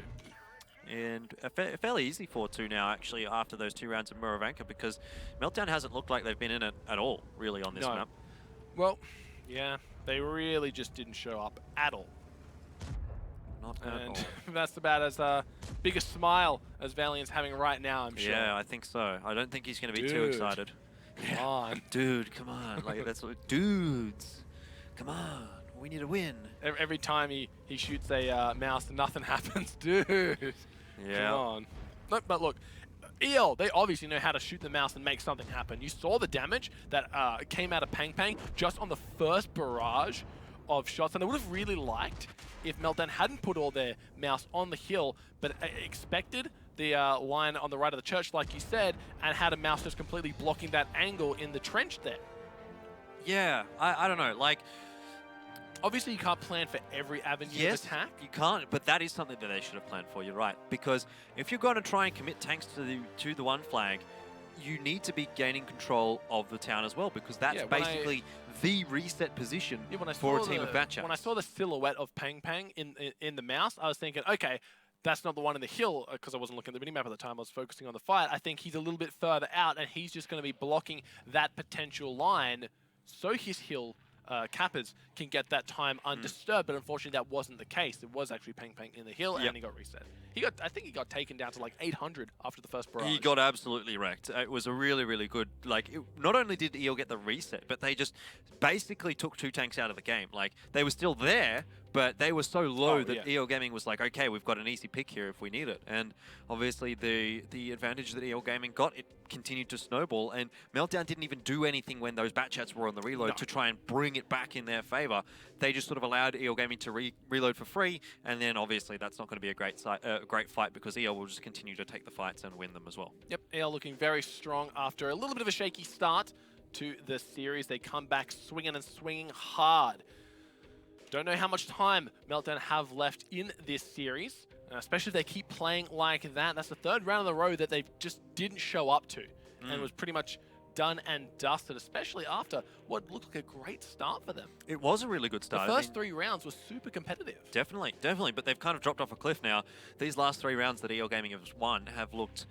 And a fairly easy 4-2 now, actually, after those 2 rounds of Murovanka, because Meltdown hasn't looked like they've been in it at all, really, on this map. Well, yeah, they really just didn't show up at all. Not at all. That's about as big a smile as Valiant's having right now, I'm sure. Yeah, I think so. I don't think he's going to be too excited. Come on. Dude, come on. Like, that's what, dudes. Come on. We need a win. Every time he shoots a mouse, nothing happens. Dude. Yeah. Come on. But look, EL, they obviously know how to shoot the mouse and make something happen. You saw the damage that came out of Pang Pang just on the first barrage of shots. And I would have really liked if Meltdown hadn't put all their mouse on the hill, but expected the line on the right of the church, like you said, and had a mouse just completely blocking that angle in the trench there. Yeah, I don't know. Like, Obviously, you can't plan for every avenue of attack. You can't, but that is something that they should have planned for. You're right, because if you're going to try and commit tanks to the one flag, you need to be gaining control of the town as well, because that's basically the reset position for a team of Batchats. When I saw the silhouette of Pang Pang in the mouse, I was thinking, okay, that's not the one in the hill, because I wasn't looking at the minimap at the time. I was focusing on the fight. I think he's a little bit further out, and he's just going to be blocking that potential line, so his hill cappers can get that time undisturbed. But unfortunately, that wasn't the case. It was actually Pang Pang in the hill, and he got reset. I think he got taken down to like 800 after the first barrage. He got absolutely wrecked. It was a really, really good, not only did EO get the reset, but they just basically took 2 tanks out of the game. Like, they were still there, but they were so low that EO Gaming was like, okay, we've got an easy pick here if we need it. And obviously the advantage that EO Gaming got, it continued to snowball, and Meltdown didn't even do anything when those Batchats were on the reload to try and bring it back in their favor. They just sort of allowed EO Gaming to reload for free, and then obviously that's not going to be a great fight, because EO will just continue to take the fights and win them as well. Yep, EO looking very strong after a little bit of a shaky start to the series. They come back swinging and swinging hard. Don't know how much time Meltdown have left in this series, especially if they keep playing like that. That's the 3rd round in a row that they just didn't show up to, and was pretty much done and dusted, especially after what looked like a great start for them. It was a really good start. The first 3 rounds were super competitive. Definitely, but they've kind of dropped off a cliff now. These last 3 rounds that EO Gaming has won have looked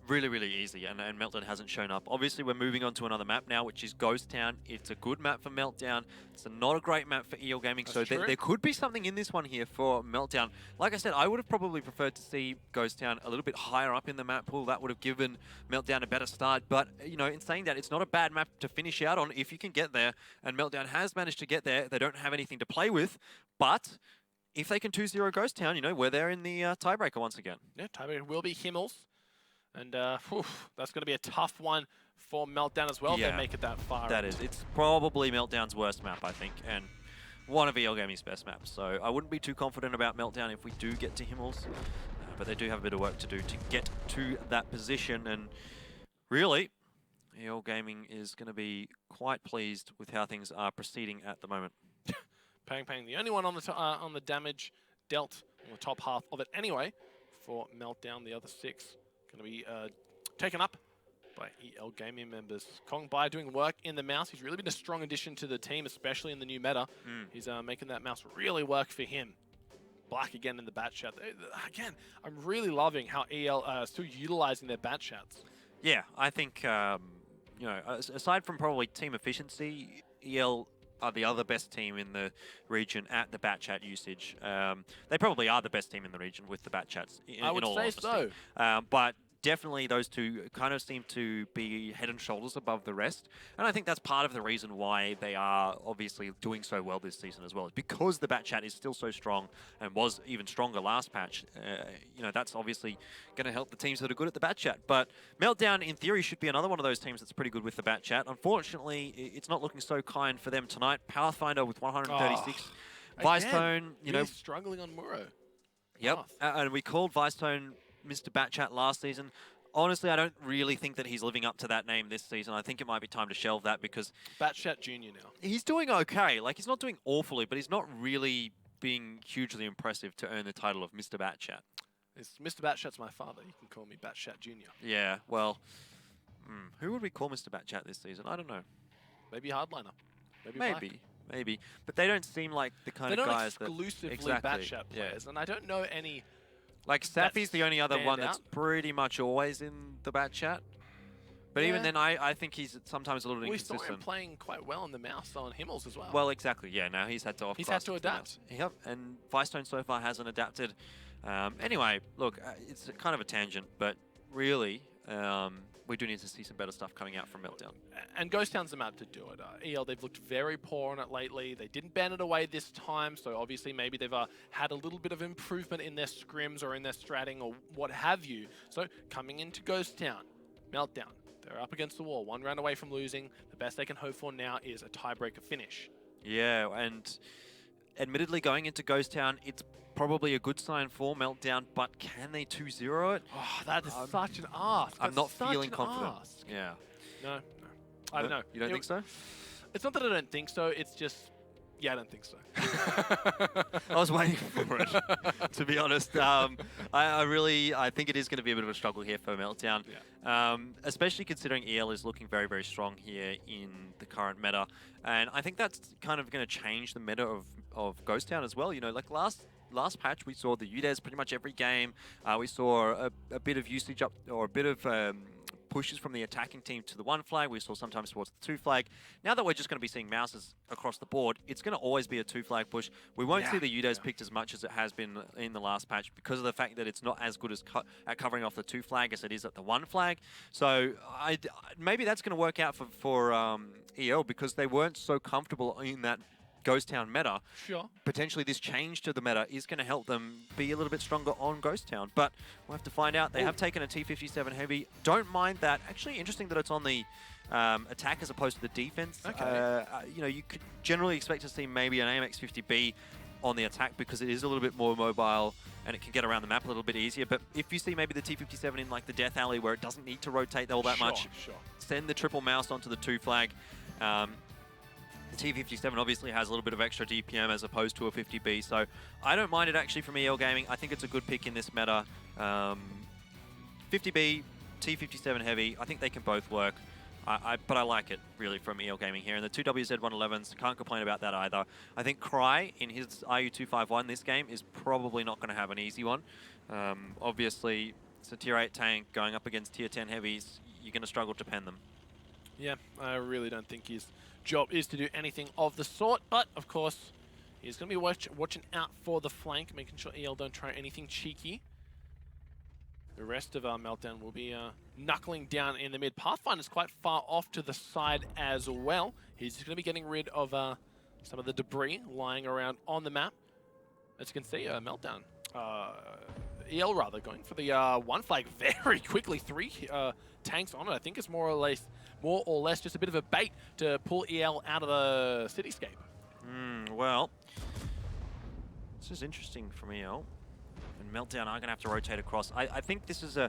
really, really easy, and Meltdown hasn't shown up. Obviously, we're moving on to another map now, which is Ghost Town. It's a good map for Meltdown. It's not a great map for EO Gaming, so there could be something in this one here for Meltdown. Like I said, I would have probably preferred to see Ghost Town a little bit higher up in the map pool. That would have given Meltdown a better start, but, you know, in saying that, it's not a bad map to finish out on if you can get there, and Meltdown has managed to get there. They don't have anything to play with, but if they can 2-0 Ghost Town, you know, we're there in the tiebreaker once again. Yeah, tiebreaker will be Himmels. And that's going to be a tough one for Meltdown as well if they make it that far. That is. It's probably Meltdown's worst map, I think, and one of EO Gaming's best maps. So I wouldn't be too confident about Meltdown if we do get to Himmels, but they do have a bit of work to do to get to that position. And really, EO Gaming is going to be quite pleased with how things are proceeding at the moment. Pang Pang, the only one on the damage dealt on the top half of it anyway for Meltdown. The other 6 going to be taken up by EL Gaming members. Kong Bai doing work in the mouse. He's really been a strong addition to the team, especially in the new meta. He's making that mouse really work for him. Black again in the Batchat. Again, I'm really loving how EL are still utilizing their Batchats. Yeah, I think, you know, aside from probably team efficiency, EL are the other best team in the region at the Batchat usage. They probably are the best team in the region with the Batchats, I would say so. But definitely those two kind of seem to be head and shoulders above the rest. And I think that's part of the reason why they are obviously doing so well this season as well. Is because the Batchat is still so strong and was even stronger last patch. You know, that's obviously going to help the teams that are good at the Batchat. But Meltdown, in theory, should be another one of those teams that's pretty good with the Batchat. Unfortunately, it's not looking so kind for them tonight. Pathfinder with 136. Vicetone, you know, struggling on Muro. Yep, and we called Vicetone Mr. Batchat last season. Honestly, I don't really think that he's living up to that name this season. I think it might be time to shelve that because Batchat Junior now. He's doing okay. Like, he's not doing awfully, but he's not really being hugely impressive to earn the title of Mr. Batchat. Mr. Batchat's my father. You can call me Batchat Junior. Yeah, well, who would we call Mr. Batchat this season? I don't know. Maybe Hardliner. Maybe. But they don't seem like the kind of guys that... They're not exclusively Batchat players, and I don't know any... Like, Sappy's the only other one that's pretty much always in the Batchat. But even then, I think he's sometimes a little inconsistent. We saw him playing quite well in the mouse on Himmels as well. Well, exactly, yeah. Now he's had to adapt. Yep, and Vicetone so far hasn't adapted. Anyway, look, it's kind of a tangent, but really, we do need to see some better stuff coming out from Meltdown. And Ghost Town's the map to do it. EL, they've looked very poor on it lately. They didn't ban it away this time, so obviously maybe they've had a little bit of improvement in their scrims or in their stratting or what have you. So coming into Ghost Town, Meltdown, they're up against the wall, 1 round away from losing. The best they can hope for now is a tiebreaker finish. Yeah, and admittedly going into Ghost Town, it's probably a good sign for Meltdown, but can they 2-0 it? Oh, that is such an ask. I'm not feeling confident. Yeah. No. I don't know. You don't think so? It's not that I don't think so. It's just Yeah, I don't think so. I was waiting for it, to be honest. I think it is going to be a bit of a struggle here for Meltdown, especially considering EL is looking very, very strong here in the current meta. And I think that's kind of going to change the meta of Ghost Town as well. You know, like last patch, we saw the UDES pretty much every game. We saw a bit of usage up, or a bit of pushes from the attacking team to the 1 flag. We saw sometimes towards the 2 flag. Now that we're just going to be seeing Mouses across the board, it's going to always be a 2 flag push. We won't see the UDES picked as much as it has been in the last patch because of the fact that it's not as good as at covering off the 2 flag as it is at the 1 flag. So maybe that's going to work out for EL because they weren't so comfortable in that Ghost Town meta. Sure. Potentially this change to the meta is going to help them be a little bit stronger on Ghost Town, but we'll have to find out. They have taken a T57 heavy. Don't mind that. Actually, interesting that it's on the attack as opposed to the defense. Okay. You know, you could generally expect to see maybe an AMX-50B on the attack because it is a little bit more mobile and it can get around the map a little bit easier. But if you see maybe the T57 in like the Death Alley where it doesn't need to rotate all that much, send the triple mouse onto the 2 flag. The T57 obviously has a little bit of extra DPM as opposed to a 50B, so I don't mind it actually from EL Gaming. I think it's a good pick in this meta. 50B, T57 heavy, I think they can both work. But I like it really from EL Gaming here. And the 2 WZ111s, can't complain about that either. I think Cry in his IU251 this game is probably not going to have an easy one. Obviously, it's a tier 8 tank going up against tier 10 heavies. You're going to struggle to pen them. Yeah, I really don't think his job is to do anything of the sort, but of course he's going to be watching out for the flank, making sure EL don't try anything cheeky. The rest of our Meltdown will be knuckling down in the mid. Pathfinder's quite far off to the side as well. He's going to be getting rid of some of the debris lying around on the map. As you can see, Meltdown, EL rather, going for the 1 flag very quickly. 3 tanks on it. I think it's more or less just a bit of a bait to pull EL out of the cityscape. Well, this is interesting from EL. And Meltdown are going to have to rotate across. I think this is a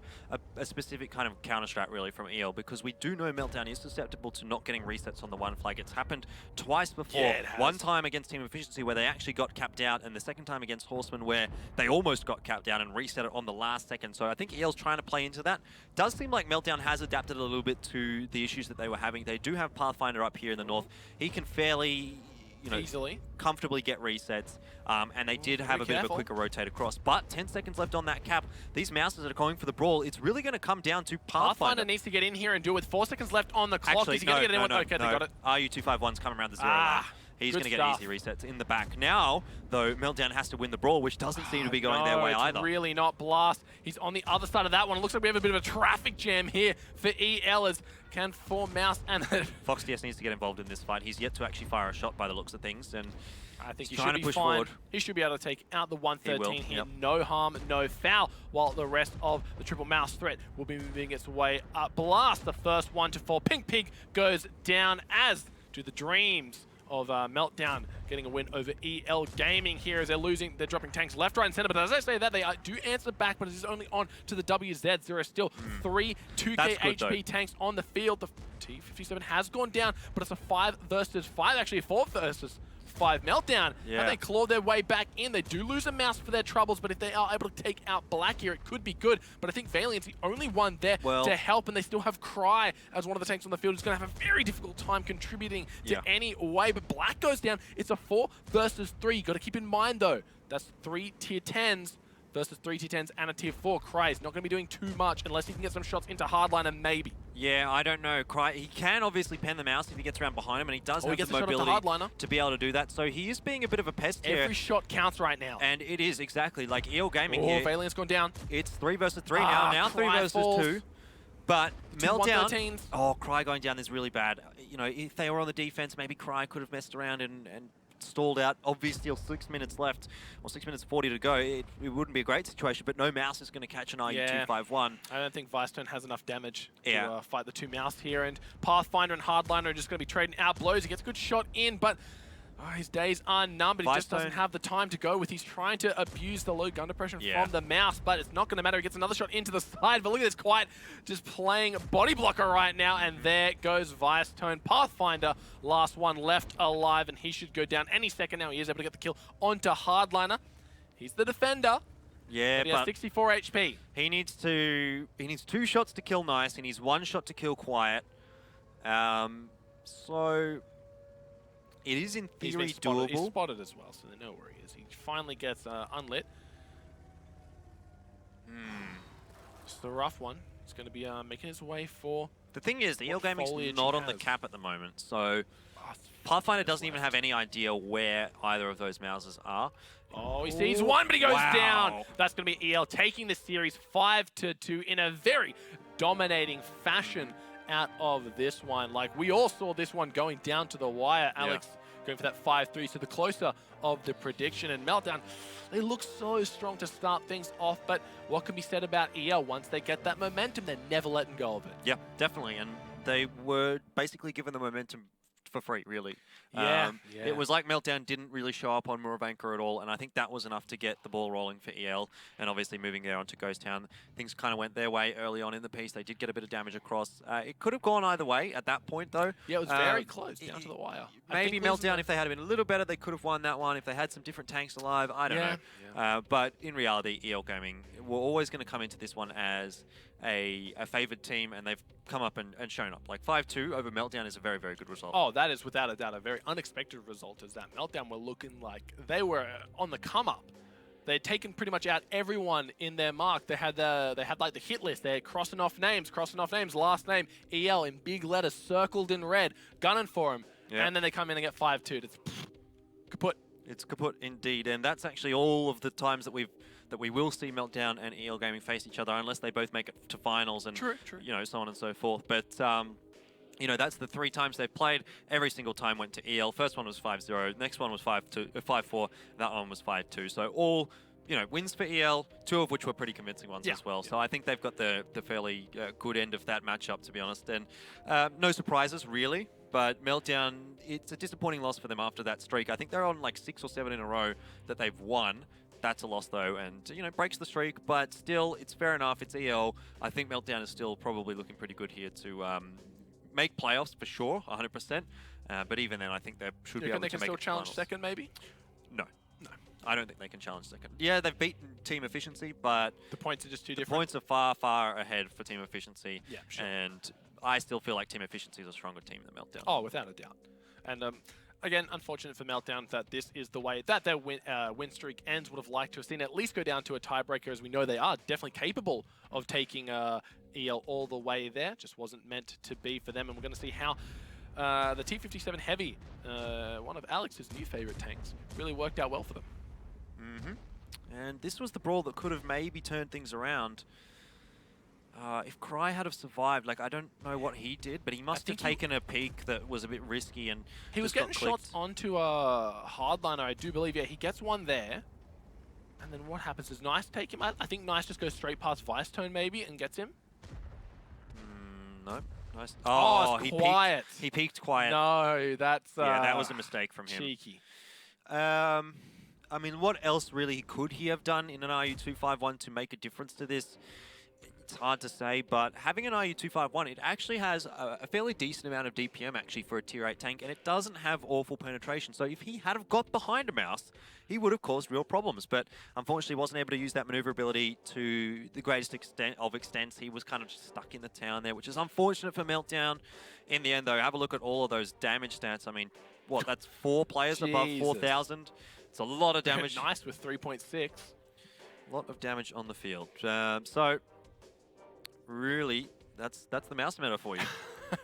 specific kind of counter-strat really from EL because we do know Meltdown is susceptible to not getting resets on the 1 flag. It's happened twice before. Yeah, it has. One time against Team Efficiency where they actually got capped out, and the second time against Horseman where they almost got capped out and reset it on the last second. So I think EL's trying to play into that. Does seem like Meltdown has adapted a little bit to the issues that they were having. They do have Pathfinder up here in the north. He can fairly, you know, easily comfortably get resets, and they did have a bit of a quicker rotate across. But 10 seconds left on that cap. These Mouses that are going for the brawl, it's really going to come down to Pathfinder. Needs to get in here and do it with 4 seconds left on the clock. Actually, Is he going to get anyone? Okay, they got it. RU251's coming around the 0 line. He's going to get easy resets in the back. Now, though, Meltdown has to win the brawl, which doesn't seem to be going their way either. Really not. Blast. He's on the other side of that one. It looks like we have a bit of a traffic jam here for EL as can form Mouse and Fox DS needs to get involved in this fight. He's yet to actually fire a shot by the looks of things, and I think he trying should to push be fine. forward. He should be able to take out the 113 here. Yep. No harm, no foul, while the rest of the triple mouse threat will be moving its way up. Blast, the first one to fall. Pink Pig goes down, as do the dreams of Meltdown getting a win over EL Gaming here as they're dropping tanks left, right, and center. But as I say that, they do answer back, but it is only on to the WZs. There are still 3 2k HP tanks on the field. The T57 has gone down, but it's a 5 versus 5, actually a 4 versus 5 Meltdown. And they claw their way back in. They do lose a mouse for their troubles, but if they are able to take out Black here, it could be good. But I think Valiant's the only one there to help, and they still have Cry as one of the tanks on the field who's going to have a very difficult time contributing to any way. But Black goes down. It's a 4 versus 3. You got to keep in mind, though, that's 3 tier 10s versus 3 tier 10s and a tier 4. Cry is not going to be doing too much unless he can get some shots into Hardliner, maybe. Yeah, I don't know. Cry, he can obviously pen the mouse if he gets around behind him, and he does have the mobility to be able to do that. So he is being a bit of a pest here. Every shot counts right now. And it is, exactly. Like EL Gaming here. Valiant's gone down. It's 3 versus 3 now. Now 3 versus 2. But Meltdown... Oh, Cry going down is really bad. You know, if they were on the defense, maybe Cry could have messed around and stalled out. Obviously, still 6 minutes left, or 6 minutes 40 to go. It wouldn't be a great situation, but no mouse is going to catch an IU251. I don't think Vicetone has enough damage to fight the 2 mouse here, and Pathfinder and Hardliner are just going to be trading out blows. He gets a good shot in, but Oh, his days are numbered. He just doesn't Vicetone. have the time to go with. He's trying to abuse the low gun depression Yeah. from the mouse, but it's not going to matter. He gets another shot into the side, but look at this, Quiet just playing body blocker right now, and there goes Vicetone. Pathfinder, last one left alive, and he should go down any second now. He is able to get the kill onto Hardliner. He's the defender. Yeah, But he has but 64 HP. he needs 2 shots to kill Nice. He needs 1 shot to kill Quiet. So it is in theory doable. He's spotted as well, so they know where he is. He finally gets unlit. Just a rough one. He's going to be making his way for... The thing is, the EL Gaming's foliage not he on the has. cap at the moment, so Oh, Pathfinder doesn't even have any idea where either of those mouses are. Oh, he sees one, but he goes Wow. down. That's going to be EL taking the series 5-2 in a very dominating fashion out of this one. Like, we all saw this one going down to the wire. Alex going for that 5-3, so the closer of the prediction. And Meltdown, they look so strong to start things off, but what can be said about EL? Once they get that momentum, they're never letting go of it. Yeah, definitely, and they were basically given the momentum for free, really. Yeah. It was like Meltdown didn't really show up on Muravanka at all, and I think that was enough to get the ball rolling for EL, and obviously moving there onto Ghost Town. Things kind of went their way early on in the piece. They did get a bit of damage across. It could have gone either way at that point, though. Yeah, it was very close down to the wire. Maybe Meltdown, if they had been a little better, they could have won that one. If they had some different tanks alive, I don't know. Yeah. But in reality, EL Gaming were always going to come into this one as a favoured team, and they've come up and shown up. Like 5-2 over Meltdown is a very, very good result. Oh, that is without a doubt a very unexpected result, as that Meltdown were looking like they were on the come up. They had taken pretty much out everyone in their mark. They had like the hit list. They're crossing off names, last name, EL in big letters, circled in red, gunning for him. Yeah. And then they come in and get 5-2. It's kaput. It's kaput indeed, and that's actually all of the times that we will see Meltdown and EL Gaming face each other, unless they both make it to finals and True. you know, so on and so forth. But you know, that's the 3 times they've played. Every single time went to EL. First one was 5-0. Next one was 5-4. That one was 5-2. So all, you know, wins for EL, 2 of which were pretty convincing ones as well. So I think they've got the fairly good end of that matchup, to be honest. And no surprises, really. But Meltdown, it's a disappointing loss for them after that streak. I think they're on like 6 or 7 in a row that they've won. That's a loss, though, and, you know, breaks the streak. But still, it's fair enough. It's EL. I think Meltdown is still probably looking pretty good here to make playoffs for sure, 100%. But even then, I think they should be able to make it. They can still challenge finals. second, maybe? No. I don't think they can challenge second. Yeah, they've beaten Team Efficiency, but The points are just too the different. points are far, far ahead for Team Efficiency. Yeah, sure. And I still feel like Team Efficiency is a stronger team than Meltdown. Oh, without a doubt. And again, unfortunate for Meltdown that this is the way that their win streak ends. Would have liked to have seen it at least go down to a tiebreaker, as we know they are definitely capable of taking EL all the way there. Just wasn't meant to be for them. And we're going to see how the T-57 Heavy, one of Alex's new favorite tanks, really worked out well for them. And this was the brawl that could have maybe turned things around. If Cry had have survived, like, I don't know what he did, but he must have taken a peek that was a bit risky, and he was getting shots onto a Hardliner, I do believe. Yeah, he gets one there. And then what happens? Does Nice take him out? I think Nice just goes straight past Vicetone maybe and gets him. No. Nice. Oh, it's Quiet. He peeked Quiet. No, that's... yeah, that was a mistake from him. Cheeky. I mean, what else really could he have done in an RU-251 to make a difference to this? It's hard to say, but having an RU-251, it actually has a fairly decent amount of DPM actually for a tier 8 tank, and it doesn't have awful penetration. So if he had have got behind a mouse, he would have caused real problems, but unfortunately wasn't able to use that maneuverability to the greatest extent of extents. He was kind of just stuck in the town there, which is unfortunate for Meltdown. In the end, though, have a look at all of those damage stats. I mean, what, that's 4 players above 4,000? It's a lot of damage. Nice with 3.6. A lot of damage on the field. So, really, that's the mouse meta for you.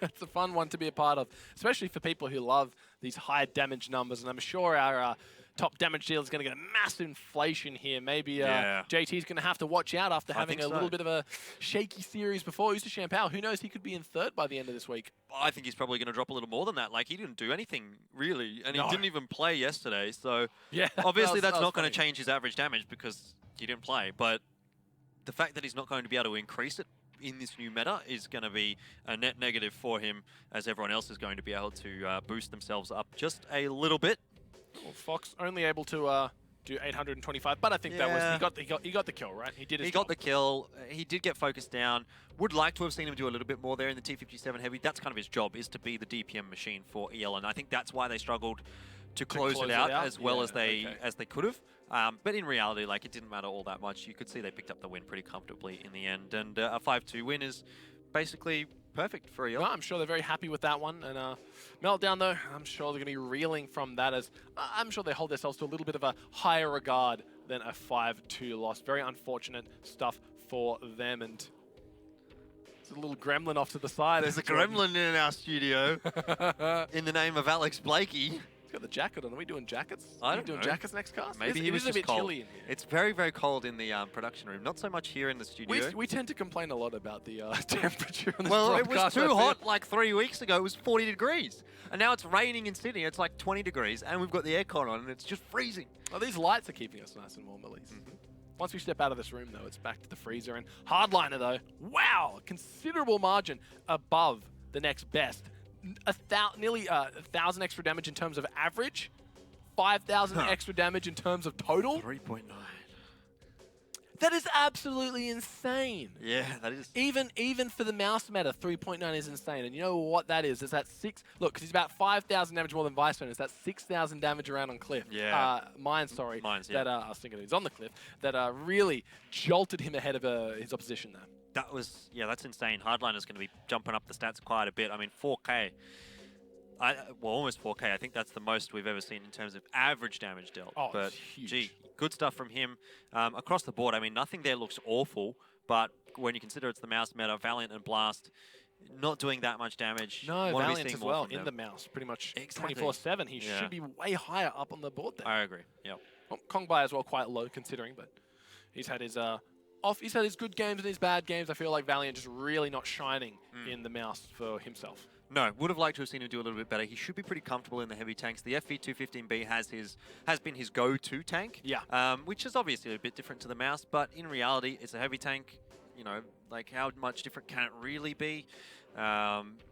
It's a fun one to be a part of, especially for people who love these high damage numbers. And I'm sure our top damage dealer is going to get a massive inflation here. Maybe JT's going to have to watch out after having a little bit of a shaky series before. Who's to Champagne? Who knows? He could be in 3rd by the end of this week. I think he's probably going to drop a little more than that. Like, he didn't do anything, really, and he didn't even play yesterday. So, yeah, obviously that's not going to change his average damage because he didn't play. But the fact that he's not going to be able to increase it in this new meta is going to be a net negative for him, as everyone else is going to be able to boost themselves up just a little bit. Well, Fox only able to do 825, but I think that was he got the kill, right? He did his job. Got the kill. He did get focused down. Would like to have seen him do a little bit more there in the T57 Heavy. That's kind of his job, is to be the DPM machine for EL, and I think that's why they struggled to close it out as well as they could have. But in reality, like, it didn't matter all that much. You could see they picked up the win pretty comfortably in the end, and a 5-2 win is basically perfect for EL. Well, I'm sure they're very happy with that one. And Meltdown, though, I'm sure they're going to be reeling from that, as I'm sure they hold themselves to a little bit of a higher regard than a 5-2 loss. Very unfortunate stuff for them. And there's a little gremlin off to the side. There's a gremlin in our studio in the name of Alex Blakey. He's got the jacket on. Are we doing jackets? I don't know. Doing jackets next cast? Maybe he was just a bit cold. chilly in here. It's very, very cold in the production room. Not so much here in the studio. We tend to complain a lot about the temperature on this Well, it broadcast. was too hot like 3 weeks ago. It was 40 degrees. And now it's raining in Sydney. It's like 20 degrees. And we've got the aircon on and it's just freezing. Well, these lights are keeping us nice and warm, at least. Once we step out of this room, though, it's back to the freezer. And Hardliner, though, wow, considerable margin above the next best. Nearly 1,000 extra damage in terms of average. 5,000 extra damage in terms of total. 3.9. That is absolutely insane. Yeah, that is. Even for the mouse meta, 3.9 is insane. And you know what that is? Is that 6? Look, because he's about 5,000 damage more than Vice Man. Is that 6,000 damage around on Cliff? Yeah. Mines, sorry. Mines, yeah. That I was thinking he's on the Cliff. That really jolted him ahead of his opposition there. That was, yeah, that's insane. Hardliner's going to be jumping up the stats quite a bit. I mean, 4K. Well, almost 4K. I think that's the most we've ever seen in terms of average damage dealt. Oh, but it's huge. Gee, good stuff from him. Across the board, I mean, nothing there looks awful, but when you consider it's the mouse meta, Valiant and Blast not doing that much damage. No, Valiant as well, in the mouse, pretty much 24/7. He should be way higher up on the board there. I agree, yep. Well, Kongbai as well, quite low considering, but he's had his he's had his good games and his bad games. I feel like Valiant just really not shining in the mouse for himself. No, would have liked to have seen him do a little bit better. He should be pretty comfortable in the heavy tanks. The FV215B has been his go-to tank. Yeah. Which is obviously a bit different to the mouse, but in reality, it's a heavy tank. You know, like, how much different can it really be?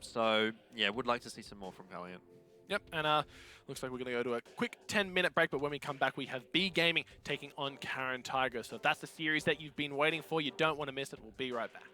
So yeah, would like to see some more from Valiant. Yep, and looks like we're going to go to a quick 10-minute break, but when we come back, we have B Gaming taking on Karen Tiger. So if that's the series that you've been waiting for, you don't want to miss it. We'll be right back.